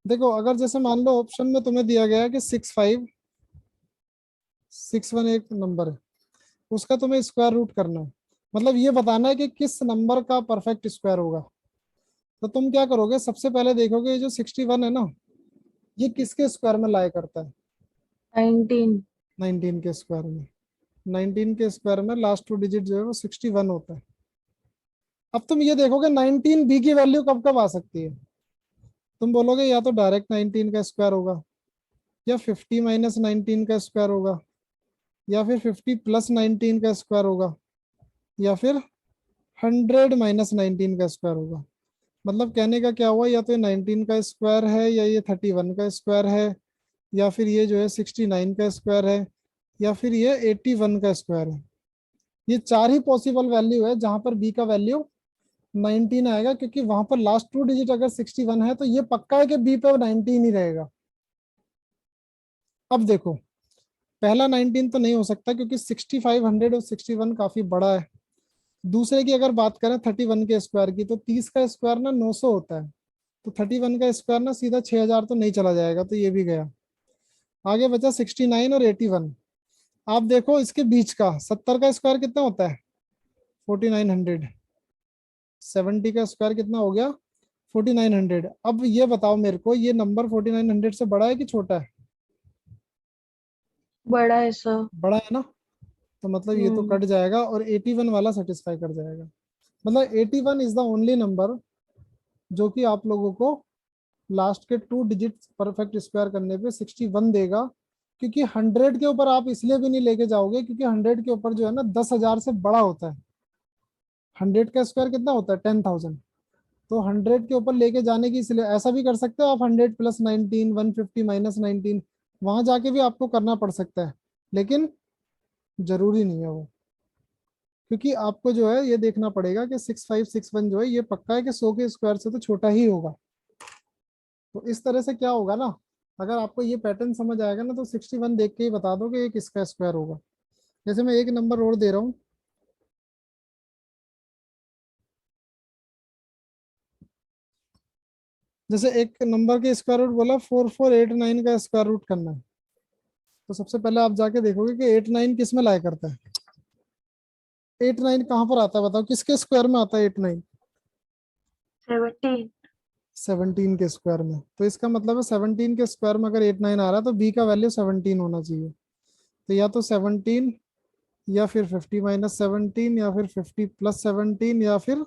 देखो, अगर जैसे मान लो ऑप्शन में तुम्हें दिया गया है कि 6561 एक नंबर है, उसका तुम्हें स्क्वायर रूट करना है, मतलब ये बताना है कि किस नंबर का परफेक्ट स्क्वायर होगा। तो तुम क्या करोगे? सबसे पहले देखोगे ये जो 61 है ना, ये किसके स्क्वायर में लाई करता है? 19। 19 के स्क्वायर में। 19 के स्क्वायर में लास्ट 2 डिजिट जो है वो 61 होता है। अब तुम ये देखोगे 19 बी की वैल्यू कब कब आ सकती है। तुम बोलोगे या तो डायरेक्ट 19 का स्क्वायर होगा, या 50 - 19 का स्क्वायर होगा, या फिर 50 + 19 का स्क्वायर होगा, या फिर 100 - 19 का स्क्वायर होगा। मतलब कहने का क्या हुआ, या तो ये 19 का स्क्वायर है, या ये 31 का स्क्वायर है, या फिर ये जो है 69 का स्क्वायर है, या फिर ये 81 का स्क्वायर है। ये चार ही पॉसिबल वैल्यू है जहां पर बी का वैल्यू 19 आएगा, क्योंकि वहां पर लास्ट 2 डिजिट अगर 61 है तो ये पक्का है कि बी पे 19 ही रहेगा। अब देखो, पहला 19 तो नहीं हो सकता क्योंकि 6500 और 61 काफी बड़ा है। दूसरे की अगर बात करें 31 के स्क्वायर की, तो 30 का स्क्वायर ना 900 होता है, तो 31 का स्क्वायर ना सीधा 6000 तो नहीं चला जाएगा, तो ये भी गया। आगे बचा 69 और 81। आप देखो इसके बीच का 70 का स्क्वायर कितना होता है? 4900। 70 का स्क्वायर कितना हो गया? 4900। अब ये बताओ मेरे को, ये नंबर 4900 से बड़ा है कि छोटा है? बड़ा है सर। बड़ा है ना, तो मतलब ये तो हम्म। कट जाएगा और 81 वाला सेटिस्फाई कर जाएगा। मतलब 81 इज द ओनली नंबर जो कि आप लोगों को लास्ट के 2 डिजिट परफेक्ट स्क्वायर करने पे 61 देगा। क्योंकि 100 के ऊपर आप इसलिए भी नहीं लेके जाओगे क्योंकि 100 के ऊपर जो है ना 10,000 से बड़ा होता है। 100 का स्क्वायर कितना होता है? 10,000। तो 100 के ऊपर लेके जाने की, इसलिए ऐसा भी कर सकते हो आप, 100 + 19, 150 - 19, वहां जाके भी आपको करना पड़ सकता है, लेकिन जरूरी नहीं है वो। क्योंकि आपको जो है ये देखना पड़ेगा कि 6561 जो है ये पक्का है कि 100 के स्क्वायर से तो छोटा ही होगा। तो इस तरह से क्या होगा ना, अगर आपको ये पैटर्न समझ आएगा ना, तो 61 देख के ही बता दो कि ये किसका स्क्वायर होगा। जैसे मैं एक नंबर और दे रहा हूँ, जैसे एक नंबर के स्क्वायर रूट बोला, 4489 का स्क्वायर रूट करना है। तो सबसे पहले आप जाके देखोगे कि 89 किस में लाया करता है। 89 कहाँ पर आता है बताओ, किसके स्क्वायर में आता है 89? 17। 17 के स्क्वायर में। तो इसका मतलब है 17 के स्क्वायर में अगर 89 आ रहा है तो बी का वैल्यू 17 होना चाहिए। तो या तो 17 या फिर 50 माइनस 17 या फिर 50 प्लस 17 या फिर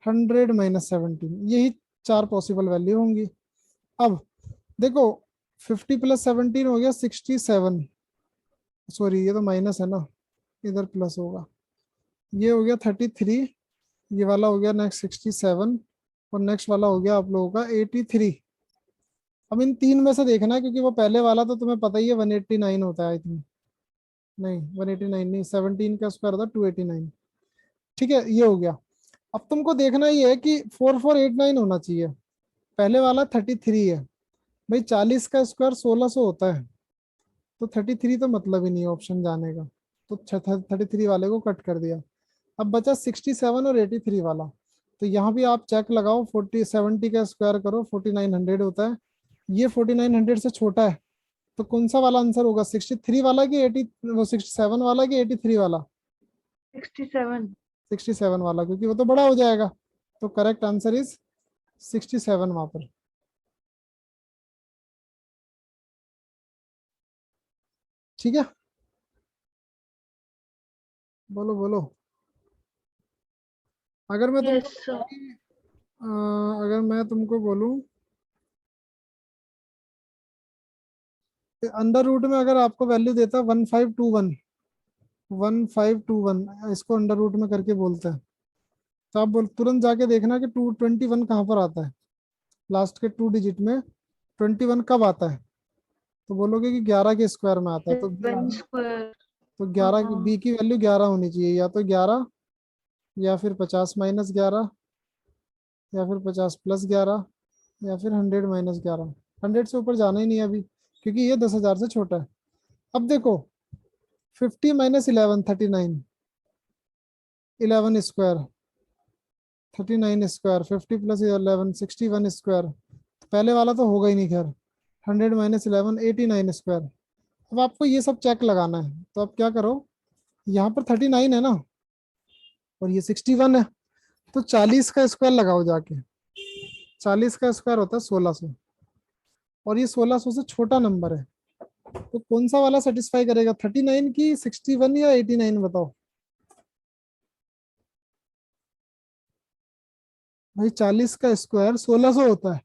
100 माइनस 17, यही 4 पॉसिबल वैल्यू होंगी। अब देखो 50 प्लस 17 हो गया 67, सॉरी ये तो माइनस है ना, इधर प्लस होगा, ये हो गया 33, ये वाला हो गया नेक्स्ट 67, और नेक्स्ट वाला हो गया आप लोगों का 83। अब इन तीन में से देखना है, क्योंकि वो पहले वाला तो तुम्हें पता ही है 189 होता है आई थिंक, नहीं 189 नहीं, 17 का स्क्वायर होता है 289। ठीक है, ये हो गया। अब तुमको देखना ये है कि 4489 होना चाहिए, पहले वाला 33 है, भाई 40 का स्क्वायर 1600 होता है, तो 33 तो मतलब ही नहीं है ऑप्शन जाने का, तो 33 वाले को कट कर दिया। अब बचा 67 और 83 वाला, तो यहाँ भी आप चेक लगाओ, 70 का स्क्वायर करो 4900 होता है, ये 4900 से छोटा है, तो कौन सा वाला आंसर होगा, 63 वाला कि 80, वो 67 वाला कि 83 वाला? 67। 67 वाला, क्योंकि वो तो बड़ा हो जाएगा, तो करेक्ट आंसर इज 67 वहां पर। ठीक है, बोलो बोलो। अगर मैं तुमको यस सर। अगर मैं तुमको बोलूं अंडर रूट में, अगर आपको वैल्यू देता 1521, 1521 इसको अंडर रूट में करके बोलते हैं, तो आप बोल तुरंत जाके देखना कि 221 कहाँ पर आता है, लास्ट के 2 डिजिट में 21 कब आता है, तो बोलोगे कि 11 के स्क्वायर में आता है, तो 7 स्क्वायर। तो 11 की हाँ। बी की वैल्यू 11 होनी चाहिए, या तो 11 या फिर 50 माइनस 11 या फिर 50 प्लस 11 या फिर 100 माइनस 11, 100 से ऊपर जाना ही नहीं है अभी, क्योंकि ये 10,000 से छोटा है। अब देखो 50 minus 11 39, 11 square 39 square, 50 plus 11 61 square, पहले वाला तो होगा ही नहीं खैर, 100 माइनस 11 89 स्क्वायर। अब आपको ये सब चेक लगाना है, तो आप क्या करो, यहाँ पर 39 है ना, और ये 61 है, तो 40 का स्क्वायर लगाओ जाके, 40 का स्क्वायर होता है 1600, और ये 1600 से छोटा नंबर है, तो कौन सा वाला सेटिस्फाई करेगा, 39 की 61 या 89 बताओ। भाई 40 का स्क्वायर 1600 होता है,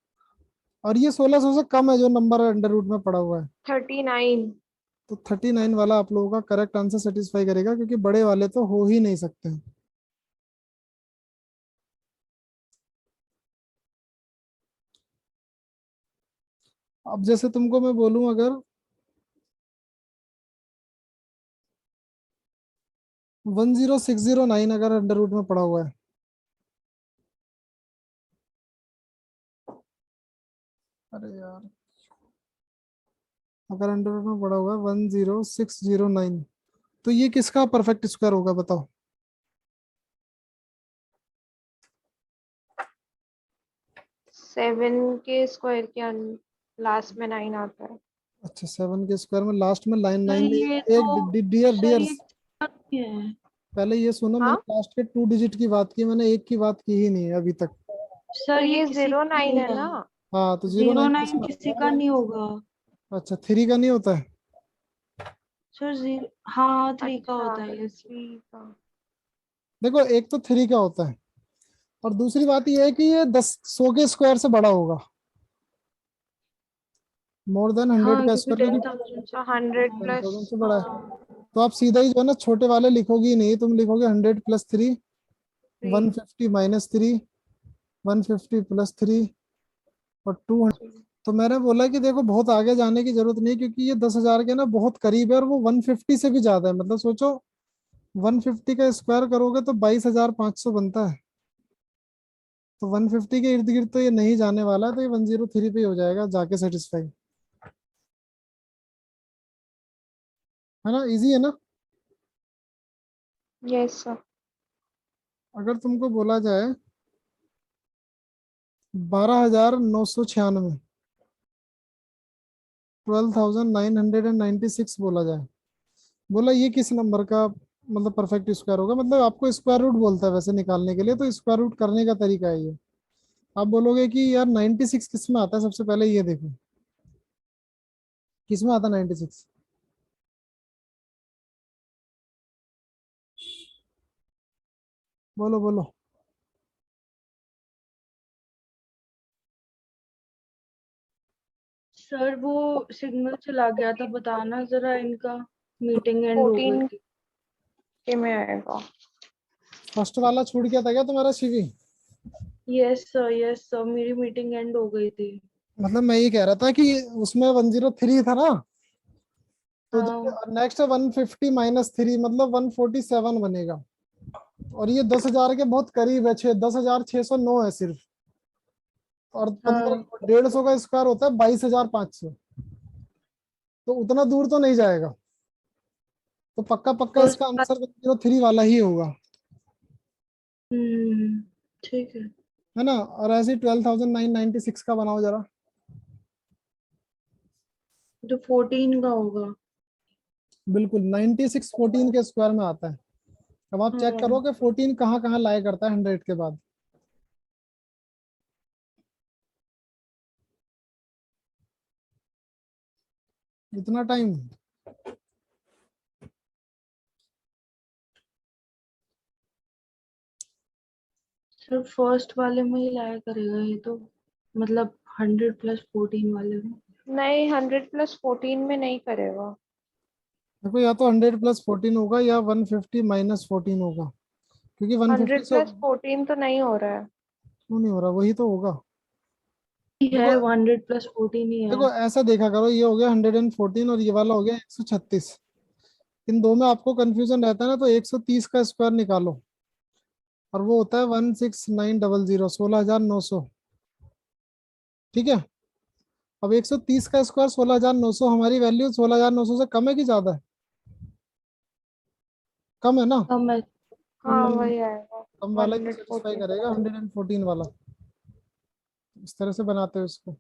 और ये 1600 से कम है जो नंबर अंडर रूट में पड़ा हुआ है, 39। तो 39 वाला आप लोगों का करेक्ट आंसर सेटिस्फाई करेगा, क्योंकि बड़े वाले तो हो ही नहीं सकते हैं। अब जैसे तुमको मैं बोलूं अगर 10609 अगर अंडर रूट में पड़ा हुआ है, अरे यार, अगर अंडर रूट में पड़ा हुआ है 10609, तो ये किसका परफेक्ट स्क्वायर होगा बताओ। 7 के स्क्वायर के लास्ट में 9 आता है। अच्छा 7 के स्क्वायर में लास्ट में लाइन सर 9, ये एक तो डियर सर डियर, ये क्या है? पहले ये सुनो, हाँ, मैंने लास्ट के 2 डिजिट की बात की, मैंने एक की बात की ही नहीं है अभी तक। तो सर ये ये किसी जीरो का नाइन नहीं है है। ना। हाँ तो 09 09 किसमें किसी आता का है? नहीं होगा। अच्छा 3 का नहीं होता है? सर जीरो, हाँ 3 का अच्छा, होता है ये। ठीक है। देखो एक तो 3 का होता है, और दूसरी बात ये है कि ये 100 के स्क्वायर से बड़ा होगा, मोर देन 100 हाँ का क्योंकि स्क्वायर, क्योंकि 10,000 से तो बड़ा 100 है। 10,000 प्लस। से बड़ा है। हाँ। तो आप सीधा ही जो है ना छोटे वाले लिखोगे ही नहीं, तुम लिखोगे 100 प्लस 3, 150 माइनस 3, 150 प्लस 3, और 200। तो मैंने बोला कि देखो बहुत आगे जाने की जरूरत नहीं, क्योंकि ये 10,000 के ना बहुत करीब है, और वो 150 से भी ज्यादा है, मतलब सोचो 150 का स्क्वायर करोगे तो 22,500 बनता है, तो 150 के इर्द गिर्द तो ये नहीं जाने वाला है, तो ये 103 पे ही हो जाएगा जाके सेटिस्फाई, है ना, इजी है ना। Yes sir. अगर तुमको बोला जाए 12,996, 12,996 बोला जाए, बोला ये किस नंबर का मतलब परफेक्ट स्क्वायर होगा, मतलब आपको स्क्वायर रूट बोलता है वैसे निकालने के लिए, तो स्क्वायर रूट करने का तरीका है ये। आप बोलोगे कि यार 96 किस में आता है, सबसे पहले ये देखो किस में आता है 96। बोलो बोलो। सर वो सिग्नल चला गया था, बताना जरा इनका, मीटिंग एंड हो गई 14 थी। के में आएगा। फर्स्ट वाला छूट गया था क्या तुम्हारा शिवी? यस सर, मेरी मीटिंग एंड हो गई थी। मतलब मैं ये कह रहा था कि उसमें 103 था ना, तो हाँ नेक्स्ट 150 -3 मतलब 147 बनेगा। और ये 10,000 के बहुत करीब है, 10,609 है सिर्फ। और हाँ 1,500 का स्क्वायर होता है 22,500, तो उतना दूर तो नहीं जाएगा। तो पक्का पक्का फर्स्ट। इसका आंसर 103 वाला ही होगा, ठीक है। है ना। और ऐसे 12,996 का बनाओ जरा। तो 14 का होगा। बिल्कुल 96 14 के स्क्वायर में आता है। अब आप चेक हाँ करो कि 14 कहाँ कहाँ लाया करता है 100 के बाद। इतना टाइम? सर फर्स्ट वाले में ही लाया करेगा ये तो, मतलब 100 + 14 वाले में। नहीं, 100 + 14 में नहीं करेगा। देखो या तो 100 + 14 होगा या 150 -14 होगा, क्योंकि 150 हंड्रेड से प्लस फोर्टीन तो नहीं हो रहा है। क्यों नहीं हो रहा, वही तो होगा। है देखो 100 + 14 ही है। देखो ऐसा देखा करो, ये हो गया 114 और ये वाला हो गया 136। इन दो में आपको कंफ्यूजन रहता है ना, तो 130 का स्क्वायर निकालो, और वो होता है 16900, 16,900। ठीक है। अब 130 का स्क्वायर 16,900, हमारी वैल्यू 16,900 से कम है कि ज्यादा है? कम है ना। कम है। हाँ, हम्म, वही आएगा। कम वाला ही हंड्रेड सेटिस्फाई फोर्टीन करेगा 114 वाला। इस तरह से बनाते हो इसको।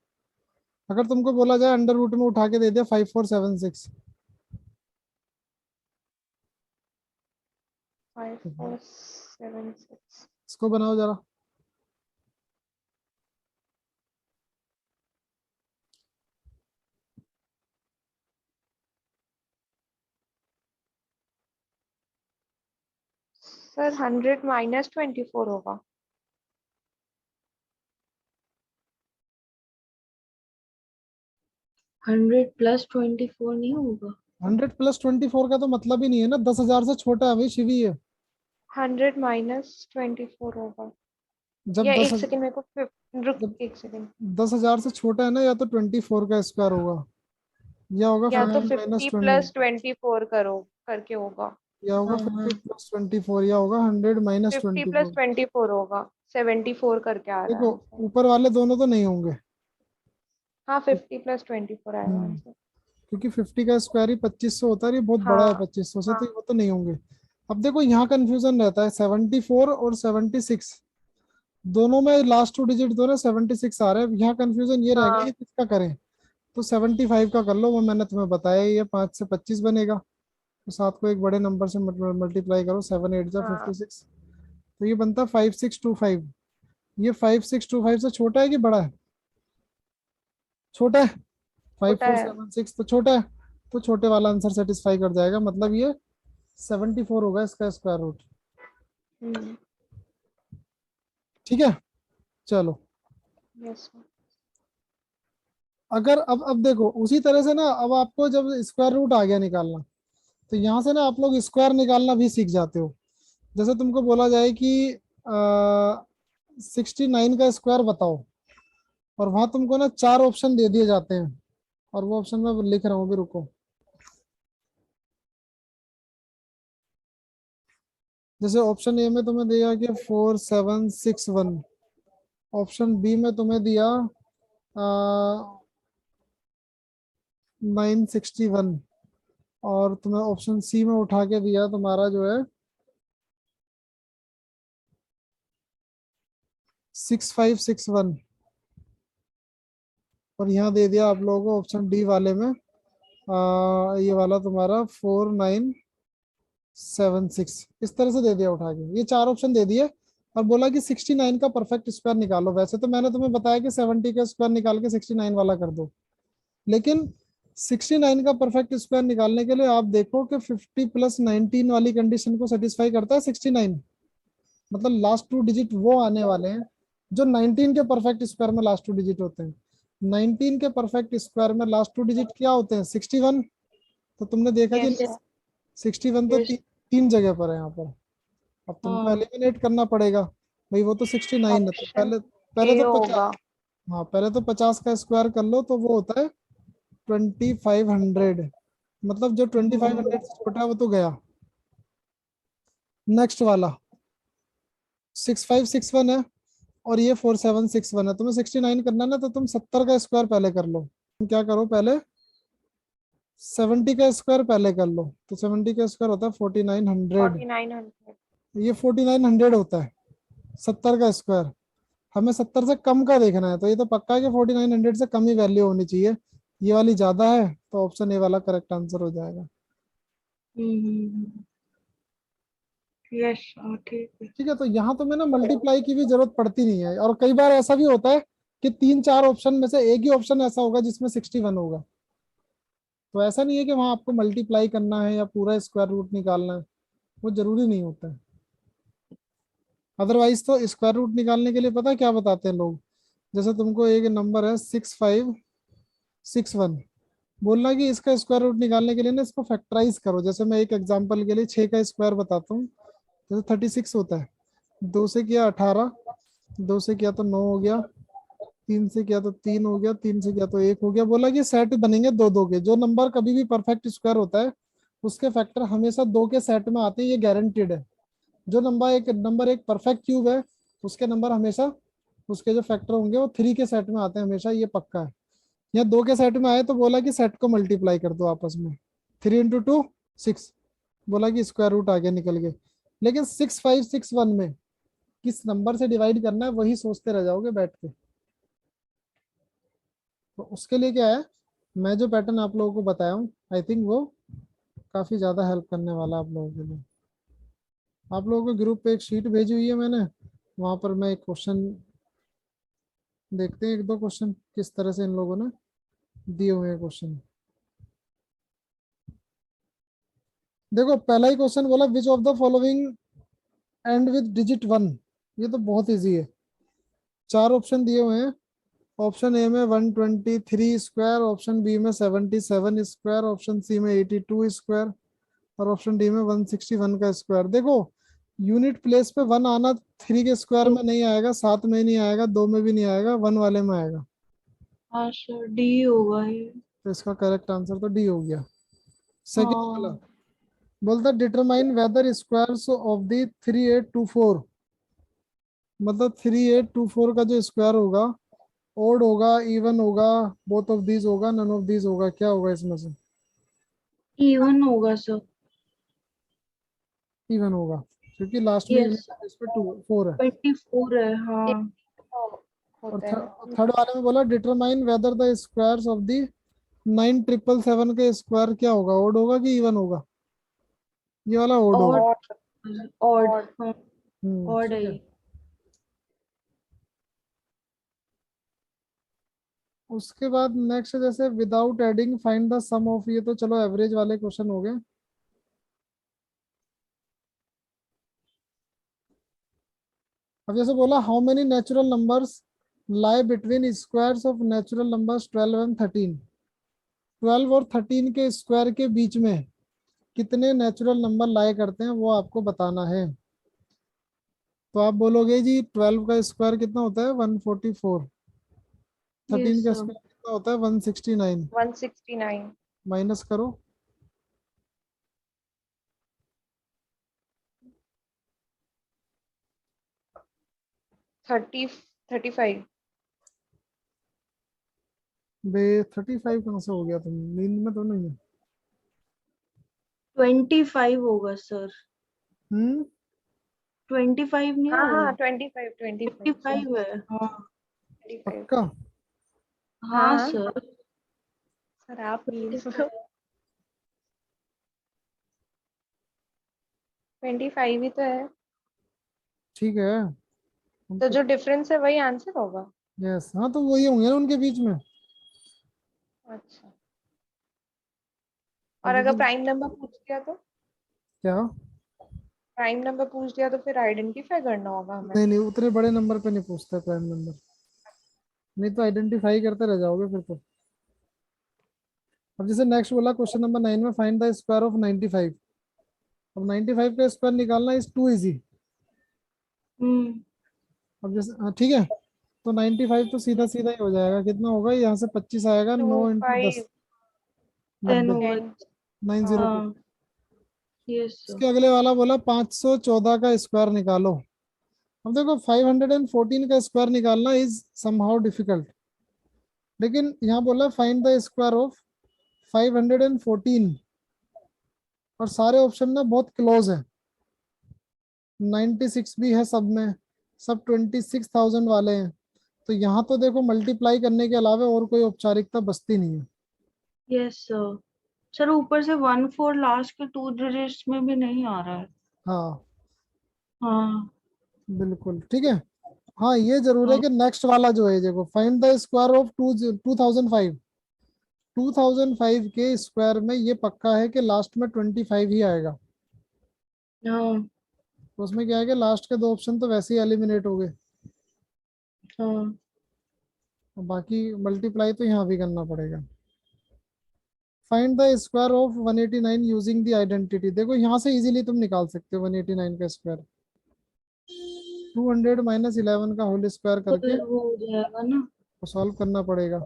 अगर तुमको बोला जाए अंडर रूट में उठा के दे दिया 5476, 5476। इसको बनाओ जरा। सर 100 - 24 होगा। 100 + 24 नहीं होगा। 100 + 24 का तो मतलब ही नहीं है ना, 10,000 से छोटा है भाई शिवी है। 100 - 24 होगा। जब या दस एक सेकंड, मेरे को रुक, जब एक सेकंड। 10,000 से छोटा है ना, या तो 24 का स्क्वायर होगा, या होगा या तो 50 50 -20, + 24 करो करके होगा। या होगा हाँ हाँ 50 + 24, या होगा 100 50 -24। + 24 होगा। 74 करके आ रहा है देखो आंसर। ऊपर वाले दोनों तो नहीं होंगे, हाँ, 50 + 24 आएगा हम्म, आंसर। क्योंकि 50 का स्क्वायर ही 2500 होता है, ये बहुत बड़ा है हाँ 2500 से, हाँ। तो वो तो नहीं होंगे। अब देखो यहाँ कंफ्यूजन रहता है 74 और 76, दोनों में लास्ट 2 डिजिट दोनों 76 आ रहे हैं। यहाँ कंफ्यूजन ये रह गया हाँ ये किसका करें। तो 75 का कर लो, वो मैंने तुम्हें बताया, ये 5 से 25 बनेगा, तो 7 को एक बड़े नंबर से मल्टीप्लाई करो, 7 8 जा हाँ। 56, तो ये बनता है 5625। ये 5625 से छोटा है कि बड़ा है? छोटा है। फाइव छोटा फोर है। सेवन सिक्स तो छोटा है, तो छोटे वाला आंसर सेटिस्फाई कर जाएगा, मतलब ये 74 होगा इसका स्क्वायर रूट। हम्म। ठीक है, चलो। यस। अगर अब देखो उसी तरह से ना, अब आपको जब स्क्वायर रूट आ गया निकालना, तो यहाँ से ना आप लोग स्क्वायर निकालना भी सीख जाते हो। जैसे तुमको बोला जाए कि 69 का स्क्वायर बताओ, और वहां तुमको ना 4 ऑप्शन दे दिए जाते हैं, और वो ऑप्शन मैं लिख रहा हूँ, अभी रुको। जैसे ऑप्शन ए में तुम्हें दिया कि 4761, ऑप्शन बी में तुम्हें दिया 961, और तुम्हें ऑप्शन सी में उठा के दिया तुम्हारा जो है 6561, और यहाँ दे दिया आप लोगों को ऑप्शन डी वाले में ये वाला तुम्हारा 4976। इस तरह से दे दिया उठा के, ये 4 ऑप्शन दे दिए, और बोला कि 69 का परफेक्ट स्क्वायर निकालो। वैसे तो मैंने तुम्हें बताया कि 70 का स्क्वायर निकाल के 69 वाला कर दो, लेकिन 69 का परफेक्ट स्क्वायर निकालने के लिए आप देखो कि 50 + 19 वाली कंडीशन को सेटिस्फाई करता है 69। मतलब लास्ट 2 डिजिट वो आने वाले हैं जो 19 के परफेक्ट स्क्वायर में लास्ट 2 डिजिट होते हैं। 19 के परफेक्ट स्क्वायर में लास्ट 2 डिजिट क्या होते हैं? 61। तो तुमने देखा कि यस 61 तो यस। तीन जगह पर है यहाँ पर। अब तुमको हाँ एलिमिनेट करना पड़ेगा। भाई वो तो 69 है, तो ऑप्शन पहले ए पहले तो 50। होगा। हाँ, पहले तो 50 का स्क्वायर कर लो, तो वो होता है 2500। मतलब जो 2500 से छोटा है वो तो गया। नेक्स्ट वाला 6561 है, और ये 4761 है। तुम्हें 69 करना है ना, तो तुम 70 का स्क्वायर पहले कर लो। तुम क्या करो, पहले 70 का स्क्वायर पहले कर लो। तो 70 का स्क्वायर होता है 4900। 4900। ये 4900 होता है 70 का स्क्वायर। हमें 70 से कम का देखना है, तो ये तो पक्का है कि 4900 से कम ही वैल्यू होनी चाहिए। ये वाली ज्यादा है, तो ऑप्शन ए वाला करेक्ट आंसर हो जाएगा। यस। ठीक है। ठीक है, तो यहाँ तो मैं ना मल्टीप्लाई की भी जरूरत पड़ती नहीं है। और कई बार ऐसा भी होता है कि 3-4 ऑप्शन में से एक ही ऑप्शन ऐसा होगा जिसमें 61 होगा। तो ऐसा नहीं है कि वहां आपको मल्टीप्लाई करना है या पूरा स्क्वायर रूट निकालना है, वो जरूरी नहीं होता है। अदरवाइज तो स्क्वायर रूट निकालने के लिए पता है क्या बताते हैं लोग? जैसे तुमको एक नंबर है 6561, बोलना कि इसका स्क्वायर रूट निकालने के लिए ना इसको फैक्टराइज करो। जैसे मैं एक एग्जांपल के लिए 6 का स्क्वायर बताता हूँ। जैसे 36 होता है, 2 से किया 18, 2 से किया तो 9 हो गया, 3 से किया तो 3 हो गया, 3 से किया तो 1 हो गया। बोला कि सेट बनेंगे दो दो के। जो नंबर कभी भी परफेक्ट स्क्वायर होता है उसके फैक्टर हमेशा दो के सेट में आते हैं, ये गारंटेड है। जो नंबर एक परफेक्ट क्यूब है, उसके नंबर हमेशा, उसके जो फैक्टर होंगे वो 3 के सेट में आते हैं हमेशा, ये पक्का है। या 2 के सेट में आए तो बोला कि सेट को मल्टीप्लाई कर दो आपस में। 3 × 2 6। बोला कि स्क्वायर रूट आगे निकल गए। लेकिन 6561 में किस नंबर से डिवाइड करना है वही सोचते रह जाओगे बैठ के। तो उसके लिए क्या है, मैं जो पैटर्न आप लोगों को बताया हूँ, आई थिंक वो काफी ज्यादा हेल्प करने वाला है आप लोगों के लिए। आप लोगों को ग्रुप पे एक शीट भेजी हुई है मैंने, वहां पर मैं एक क्वेश्चन देखते हैं, एक दो क्वेश्चन किस तरह से इन लोगों ने दिए हुए हैं क्वेश्चन। देखो पहला ही क्वेश्चन बोला which of the following and with digit 1। ये तो बहुत इजी है। 4 ऑप्शन दिए हुए हैं। ऑप्शन ए में 123 स्क्वायर, ऑप्शन बी में 77 स्क्वायर, ऑप्शन सी में 82 स्क्वायर, और ऑप्शन डी में 161 का स्क्वायर। देखो यूनिट प्लेस पे 1 आना 3 के स्क्वायर में नहीं आएगा, 7 में नहीं आएगा, 2 में भी नहीं आएगा, 1 वाले में आएगा। हाँ सर, डी होगा ये। तो इसका करेक्ट आंसर तो डी हो गया। सेकंड वाला हाँ। बोलता determine whether squares of the 3824। मतलब 3824 का जो स्क्वायर होगा, ओड होगा, इवन होगा, बोथ ऑफ दीज होगा, नन ऑफ दीज होगा, क्या होगा इसमें से? इवन होगा सर। इवन होगा, क्योंकि लास्ट में यस। यूनिट इस पे 4 है। 24 है हाँ। और होता है। थर्ड वाले में बोला determine whether the squares of the 9777 का स्क्वायर क्या होगा, ओड होगा कि इवन होगा? ये वाला ओड होगा। ऑड। और ऑड और हाँ। ऑड है ठीक है। ये। उसके बाद नेक्स्ट जैसे without adding find the sum of, ये तो चलो एवरेज वाले क्वेश्चन हो गए। अब जैसे बोला how many natural numbers lie between squares of natural numbers 12 and 13। 12 और 13 के स्क्वायर के बीच में कितने नेचुरल नंबर लाई करते हैं वो आपको बताना है। तो आप बोलोगे जी 12 का स्क्वायर कितना होता है 144, 13 यस का सर। स्क्वायर कितना होता है 169। 169। माइनस करो। 35। बे 35 कहाँ से हो गया, तुम नींद में तो नहीं है? 25 होगा सर। हम्म। 25 नहीं हाँ होगा। हाँ 25 25 25 है हाँ। 25। पक्का? हाँ हाँ हाँ सर। सर आप प्लीज। 25 25 ही तो है। ठीक है। तो जो डिफरेंस है वही आंसर होगा। यस, हाँ तो वही होंगे ना उनके बीच में। अच्छा। और अभी अगर जो प्राइम नंबर पूछ लिया तो? क्या? प्राइम नंबर पूछ दिया तो फिर आइडेंटिफाई करना होगा हमें। नहीं नहीं, उतने बड़े नंबर पे नहीं पूछता प्राइम नंबर, नहीं तो आइडेंटिफाई करते रह जाओगे फिर तो। अब जैसे नेक्स्ट बोला क्वेश्चन नंबर 9 में, फाइंड द स्क्वायर ऑफ 95। अब 95 का स्क्वायर निकालना इज टू इजी। हम्म। अब जैसे हाँ ठीक है, तो 95 तो सीधा सीधा ही हो जाएगा, कितना होगा यहाँ से 25 आएगा, टू 9 इंटू 10, फाइव 10 90, ओवर। 902। हाँ यस सर। इसके अगले वाला बोला 514 का स्क्वायर निकालो। अब देखो 514 का स्क्वायर निकालना इज समहाउ डिफिकल्ट, लेकिन यहाँ बोला फाइंड द स्क्वायर ऑफ 514, और सारे ऑप्शन ना बहुत क्लोज है, 96 भी है सब में, सब 26,000 वाले हैं, तो यहाँ तो देखो मल्टीप्लाई करने के अलावा और कोई औपचारिकता बचती नहीं है। Yes sir. सर ऊपर से 1 4 लास्ट के 2 डिजिट्स में भी नहीं आ रहा है। हाँ हाँ। बिल्कुल ठीक है। हाँ ये जरूर है हाँ। कि नेक्स्ट वाला जो है देखो, फाइंड द स्क्वायर ऑफ 2005। 2005 के स्क्वायर में ये पक्का है कि लास्ट में 25 ही आएगा, हाँ। तो उसमें क्या है कि लास्ट के दो ऑप्शन तो वैसे ही एलिमिनेट हो गए, हाँ। और बाकी मल्टीप्लाई तो यहाँ भी करना पड़ेगा। Find the square of 189 using the identity. देखो यहाँ से इजीली तुम निकाल सकते हो 189 का स्क्वायर, 200 माइनस 11 का होल स्क्वायर तो करके वो हो जाएगा ना। सॉल्व करना पड़ेगा।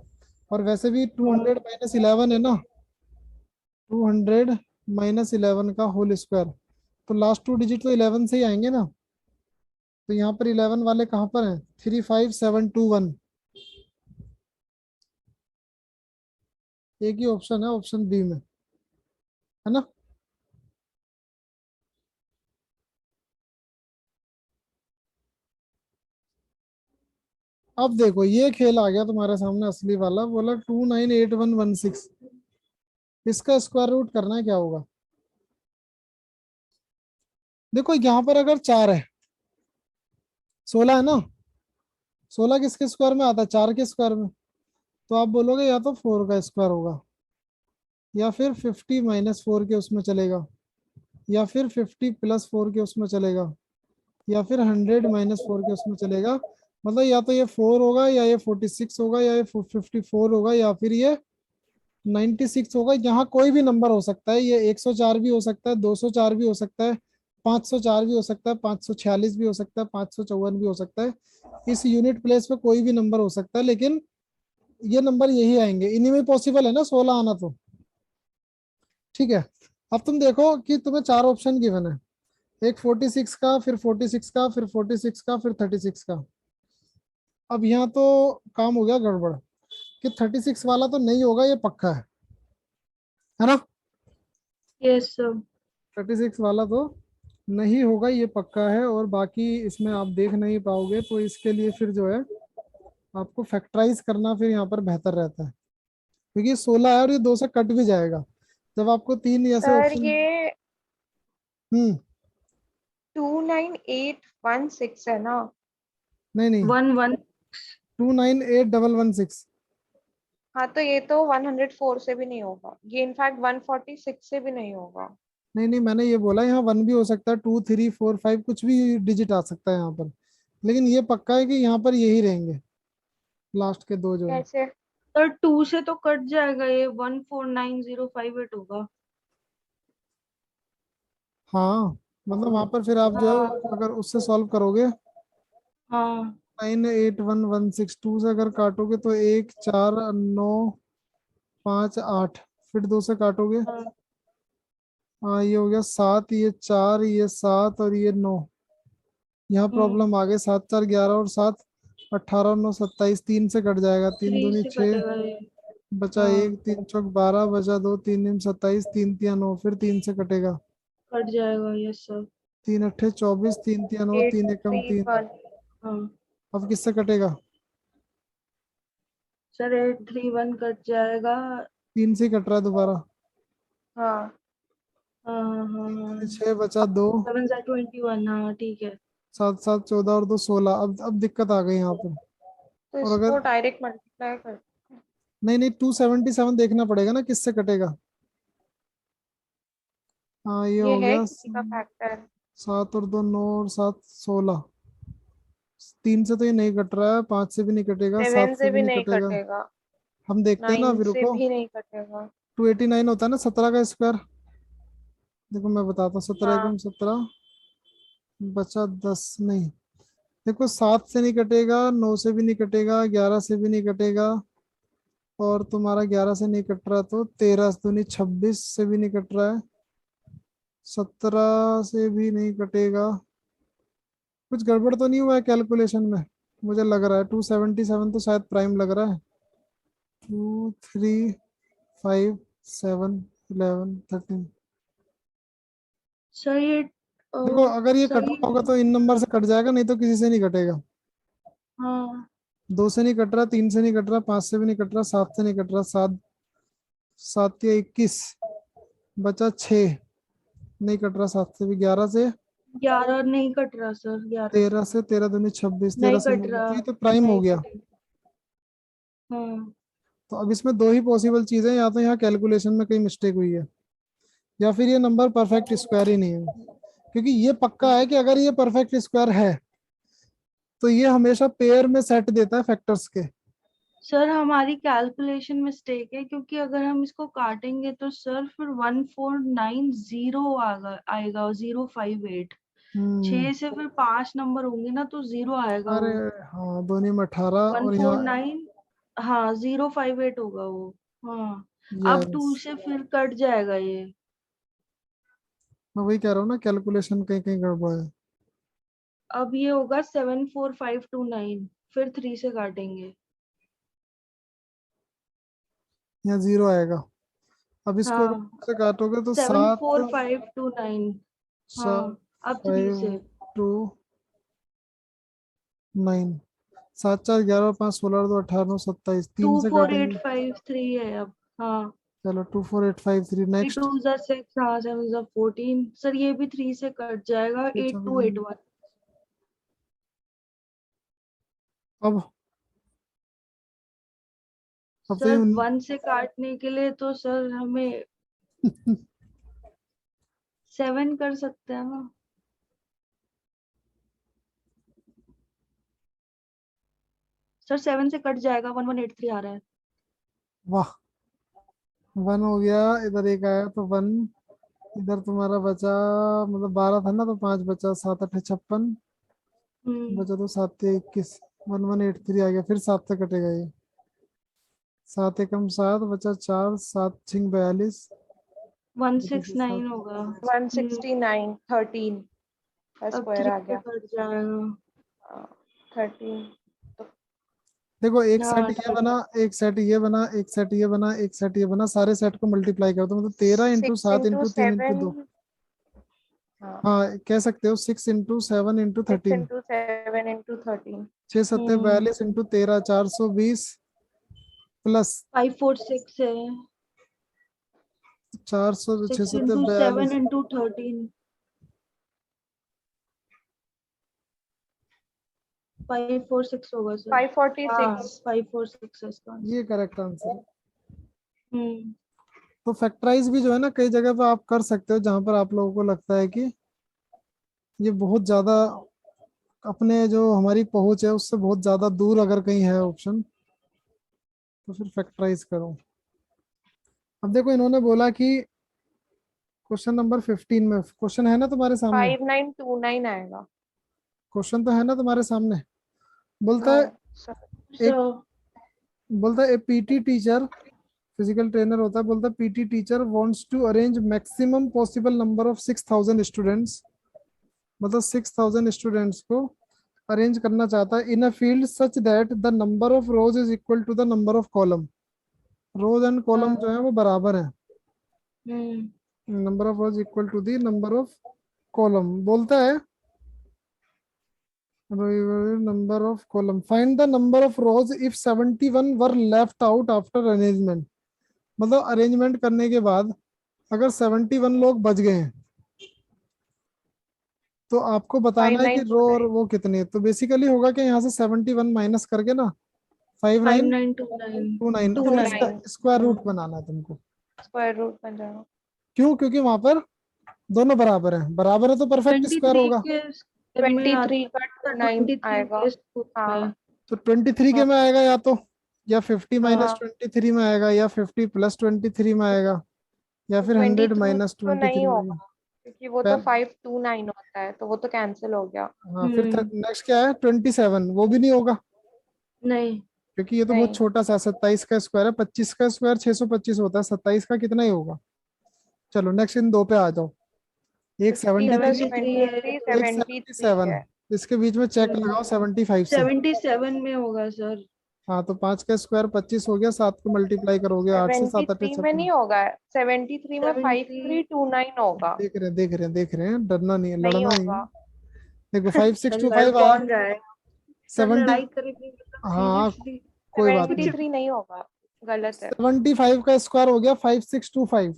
और वैसे भी हाँ। 200 माइनस 11 है ना, 200 - 11 का होल स्क्वायर, तो लास्ट टू डिजिट तो 11 से ही आएंगे ना, तो यहाँ पर 11 वाले कहाँ पर हैं, 35721, एक ही ऑप्शन है, ऑप्शन बी में, है ना। अब देखो ये खेल आ गया तुम्हारे सामने असली वाला, बोला 298116, इसका स्क्वायर रूट करना है, क्या होगा। देखो यहाँ पर अगर 4 है, 16 है ना, 16 किसके स्क्वायर में आता है, 4 के स्क्वायर में, तो आप बोलोगे या तो 4 का स्क्वायर होगा, या फिर 50 - 4 के उसमें चलेगा, या फिर 50 + 4 के उसमें चलेगा, या फिर 100 - 4 के उसमें चलेगा। मतलब या तो ये 4 होगा, या ये 46 होगा, या ये 54 होगा, या फिर ये 96 होगा। यहाँ कोई भी नंबर हो सकता है, ये 104 भी हो सकता है, 204 भी हो सकता है, 504 भी हो सकता है, 546 भी हो सकता है, 554 भी हो सकता है। इस यूनिट प्लेस पे कोई भी नंबर हो सकता है, लेकिन ये नंबर यही आएंगे, इन्हीं में पॉसिबल है ना 16 आना, तो ठीक है। अब तुम देखो कि तुम्हें 4 ऑप्शन गिवन है, एक 46 का, फिर 46 का, फिर 46 का, फिर 36 का। अब यहाँ तो काम हो गया गड़बड़, कि 36 वाला तो नहीं होगा, ये पक्का है ना। Yes sir. 36 वाला तो नहीं होगा, ये पक्का है, और बाकी इसमें आप देख नहीं पाओगे, तो इसके लिए फिर जो है आपको फैक्टराइज करना फिर यहाँ पर बेहतर रहता है, क्योंकि 16 है और ये 2 से कट भी जाएगा, जब आपको 3 ऐसे सर ऑप्शन। ये हम्म 29816 है ना। नहीं नहीं, 1 1। 298116। हाँ तो ये तो 104 से भी नहीं होगा, ये इनफैक्ट 146 से भी नहीं होगा। नहीं नहीं, मैंने ये बोला यहाँ 1 भी हो सकता है, 2 3 4 5 कुछ भी डिजिट आ सकता है यहाँ पर, लेकिन ये पक्का है कि यहाँ पर यही रहेंगे लास्ट के दो जो है। कैसे? सर 2 से तो कट जाएगा, ये 149058 होगा। हाँ मतलब वहां पर फिर आप जो हाँ। है अगर उससे सॉल्व करोगे, हाँ। 981162 से अगर काटोगे तो 1 4 9 5 8, फिर 2 से काटोगे, हाँ। हाँ ये हो गया 7, ये 4, ये 7 और ये 9। यहाँ हम्म। प्रॉब्लम आ गई, 7 4 11 और 7 18 और 9 27, 3 से कट जाएगा, 3 3 दूनी से 6, कटेगा ये। बचा हाँ 1, 3 चौक 12, बचा 2, 3 दूनी 27, 3 तिया 9, फिर 3 से कटेगा, कट जाएगा। Yes sir. 3 अट्ठे 24, 3 तिया 9, 3 एकम 3। 831। हाँ। अब किससे कटेगा, सर 831 कट जाएगा। 3 से ही कट रहा है दोबारा, हाँ 6 बचा 2, 7 × 21। हाँ ठीक है। 7 7 14 और 2 16। अब दिक्कत आ गई यहाँ पर। तो और इसको अगर डायरेक्ट मल्टीप्लाई कर। नहीं नहीं, 277 देखना पड़ेगा ना किससे कटेगा। हाँ ये ये हो है गया, किसी का फैक्टर। 7 और 2 9 और 7 16। 3 से तो ये नहीं कट रहा है, 5 से भी नहीं कटेगा, 7 7 से से भी भी नहीं नहीं कटेगा। कटेगा, हम देखते हैं ना, 9 अभी से रुको। भी नहीं कटेगा। 289 होता है ना 17 का स्क्वायर। देखो मैं बताता हूँ, 17 हाँ एकम 17, बचा 10 नहीं। देखो 7 से नहीं कटेगा, 9 से भी नहीं कटेगा, 11 से भी नहीं कटेगा, और तुम्हारा 11 से नहीं कट रहा, तो 13 दूनी 26 से भी नहीं कट रहा है, 17 से भी नहीं कटेगा। कुछ गड़बड़ तो नहीं हुआ है कैलकुलेशन में? मुझे लग रहा है 277 तो शायद प्राइम लग रहा है। 2 3 5 7 11 13। सर ये देखो अगर ये सही कटना होगा है। तो इन नंबर से कट जाएगा, नहीं तो किसी से नहीं कटेगा। हाँ 2 से नहीं कट रहा, 3 से नहीं कट रहा, 5 से भी नहीं कट रहा, 7 से नहीं कट रहा, 7 7 या 21, बचा 6, नहीं कट रहा 7 से भी, 11 से, 11 नहीं कट रहा सर, 11 13 से, 13 दूनी 26, 13 नहीं से कट 9, रहा, तो ये तो प्राइम हो नहीं गया। कटेगा। हाँ तो अब इसमें दो ही पॉसिबल चीजें, या तो यहाँ कैलकुलेशन में कहीं मिस्टेक हुई है, या फिर ये नंबर परफेक्ट स्क्वायर ही नहीं है। क्योंकि ये पक्का है कि अगर ये परफेक्ट स्क्वायर है तो ये हमेशा पेयर में सेट देता है फैक्टर्स के। सर हमारी कैलकुलेशन मिस्टेक है, क्योंकि अगर हम इसको काटेंगे तो सर फिर 1490 आएगा 058। हम्म 6 से फिर 5 नंबर होंगे ना, तो 0 आएगा अरे वो। हाँ, दोनों में 18 वन और फोर यहाँ। नाइन हाँ 058 होगा वो। हाँ अब यस, 2 से फिर कट जाएगा ये। मैं वही कह रहा हूँ ना, कैलकुलेशन कहीं कहीं गड़बड़ है। अब ये होगा 74529, फिर 3 से काटेंगे। यहाँ 0 आएगा। अब इसको अगर हाँ 2 से काटोगे तो seven 7 four five two nine हाँ अब 3 5 से। 2 9, 7 4 11 5 16 और 2 18 9 27, टू 3 से फोर एट काटेंगे। फाइव थ्री है अब। हाँ चलो 24853 थ्री टू नेक्स्ट। ज़ा 6, हाँ 7 ज़ा 14, सर ये भी 3 से कट जाएगा, 8281। अब तो ये सर 1 से काटने के लिए तो सर हमें 7 कर सकते हैं ना। सर 7 से कट जाएगा, 1183 आ रहा है। वाह, 1 हो गया, इधर एक आया तो 1, इधर तुम्हारा बचा, मतलब 12 था ना तो 5 बचा, 7 8 56, हम्म बचा तो 7 21, 1183 आ गया, फिर 7 से कटेगा ये। 7 एकम 7, बचा 4, 7 6 42, बचा फिर 169 7। होगा। 169 13 का अब स्क्वायर 3 आ से गया। कट जाएगा। 13 तो देखो एक सेट हाँ ये बना, एक सेट ये बना, एक सेट ये बना, एक सेट ये बना, सारे सेट को मल्टीप्लाई कर दो, मतलब 13 इंटू 6 सात इंटू इंटू 3 इंटू 2। 7, हाँ हाँ कह सकते हो 6 इंटू 7 इंटू 6 13, इंटू 7 इंटू 13। 6 सत्ते हम्म 42 इंटू 13 420, प्लस 546 है। 400, 6 6 सत्ते इंटू 7 42, इंटू 13, 546 होगा सर। हाँ 546। 546 है इसका आंसर। ये करेक्ट आंसर है। हम्म तो फैक्टराइज भी जो है ना, कई जगह पे आप कर सकते हो जहां पर आप लोगों को लगता है कि ये बहुत ज्यादा अपने जो हमारी पहुंच है उससे बहुत ज्यादा दूर अगर कहीं है ऑप्शन, तो फिर फैक्टराइज करो। अब देखो इन्होंने बोला कि क्वेश्चन नंबर 15 में, क्वेश्चन है ना तुम्हारे सामने? 5929 आएगा। क्वेश्चन तो है ना तुम्हारे सामने? बोलता नो है सर। एक, सर बोलता है a PT teacher, physical trainer होता है, बोलता है PT teacher wants to arrange maximum possible number of 6000 students, मतलब 6000 स्टूडेंट्स को अरेंज करना चाहता है in a field such that the number of rows is equal to the number of column. Rows and column जो है हाँ वो बराबर है, hmm number of rows equal to the number of column. बोलता है number of column, find the number of rose if 71 were left out after arrangement. मतलब arrangement करने के बाद अगर 71 लोग बच गए हैं तो आपको फाइव बताना है कि नाइन टू रो और नाइन वो कितने हैं। तो बेसिकली होगा कि यहाँ से 71 माइनस करके ना 5929 5929, टू फिर इसका नाइन स्क्वायर रूट बनाना है तुमको। स्क्वायर रूट बन जाएगा। क्यों? क्योंकि वहां पर दोनों बराबर है, बराबर है तो परफेक्ट स्क्वायर 23 होगा। के स्क्वायर में आता 23 का 29 23 आएगा। के स्क्वायर हाँ में। तो 23 के में आएगा या तो, या 50 माइनस हाँ 23 में आएगा, या 50 प्लस 23 में आएगा, या फिर 100 22 माइनस तो नहीं 23 में आएगा। होगा क्योंकि वो तो पहल 529 होता है, तो वो तो कैंसिल हो गया। हाँ फिर हम्म, नेक्स्ट क्या है 27, वो भी नहीं होगा नहीं क्योंकि ये तो बहुत नहीं छोटा सा 27 का स्क्वायर है, 25 का स्क्वायर 625 होता है, 27 का कितना ही होगा। चलो नेक्स्ट इन दो पे आ जाओ। एक 50 प्लस 73, 73 है, 23 एक 73 77, है। इसके बीच में चेक लगाओ 75 से। 77 में होगा सर। हाँ तो 5 का स्क्वायर 25 हो गया, 7 को मल्टीप्लाई करोगे 8 से, 7 8 73 में 56। नहीं होगा, 73 में 70 5329 होगा। देख रहे हैं देख रहे हैं देख रहे हैं, डरना नहीं है, नहीं लड़ना नहीं होगा। है। देखो 5625 आया, कौन जाए सर, 70। लड़ाई करेंगे मतलब हाँ सीरियसली। कोई बात नहीं। 73 नहीं होगा, गलत है। 75 का स्क्वायर हो गया 5625,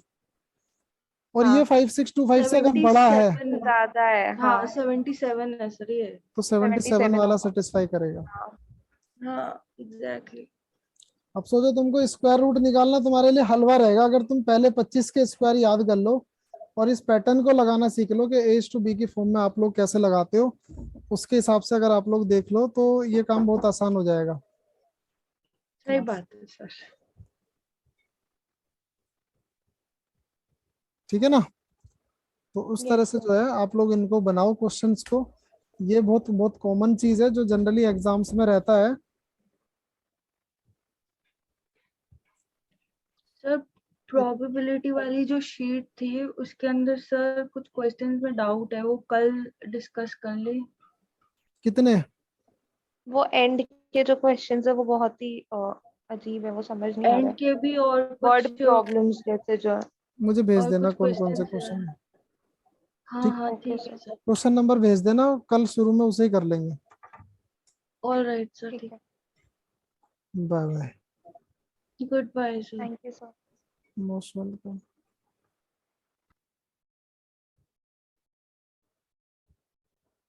और ये हाँ 5625 से अगर बड़ा है 77 ज्यादा है। हाँ हाँ 77 है सर ये। तो 77 77 वाला होगा। सेटिस्फाई करेगा। हाँ हाँ एग्जैक्टली। अब सोचो तुमको स्क्वायर रूट निकालना तुम्हारे लिए हलवा रहेगा अगर तुम पहले 25 के स्क्वायर याद कर लो और इस पैटर्न को लगाना सीख लो कि एज टू बी की फॉर्म में आप लोग कैसे लगाते हो, उसके हिसाब से अगर आप लोग देख लो तो ये काम बहुत आसान हो जाएगा। सही बात है सर। ठीक है ना। तो उस तरह यस से जो है आप लोग इनको बनाओ क्वेश्चंस को। ये बहुत बहुत कॉमन चीज है जो जनरली एग्जाम्स में रहता है। सर प्रोबेबिलिटी वाली जो शीट थी उसके अंदर सर कुछ क्वेश्चंस में डाउट है, वो कल डिस्कस कर ले। कितने? वो एंड के जो क्वेश्चंस है वो बहुत ही अजीब है, वो समझ नहीं आ रहा एंड है। के भी और वर्ड कुछ प्रॉब्लम्स जैसे जो है। मुझे भेज और देना कुछ कौन कौन से क्वेश्चंस है। क्वेश्चन है। हाँ ठीक। हाँ ओके ठीक है सर। सर। क्वेश्चन नंबर भेज देना, कल शुरू में उसे ही कर लेंगे। ऑल राइट सर, ठीक ठीक। है। Bye bye. Goodbye sir. Thank you sir. Most welcome.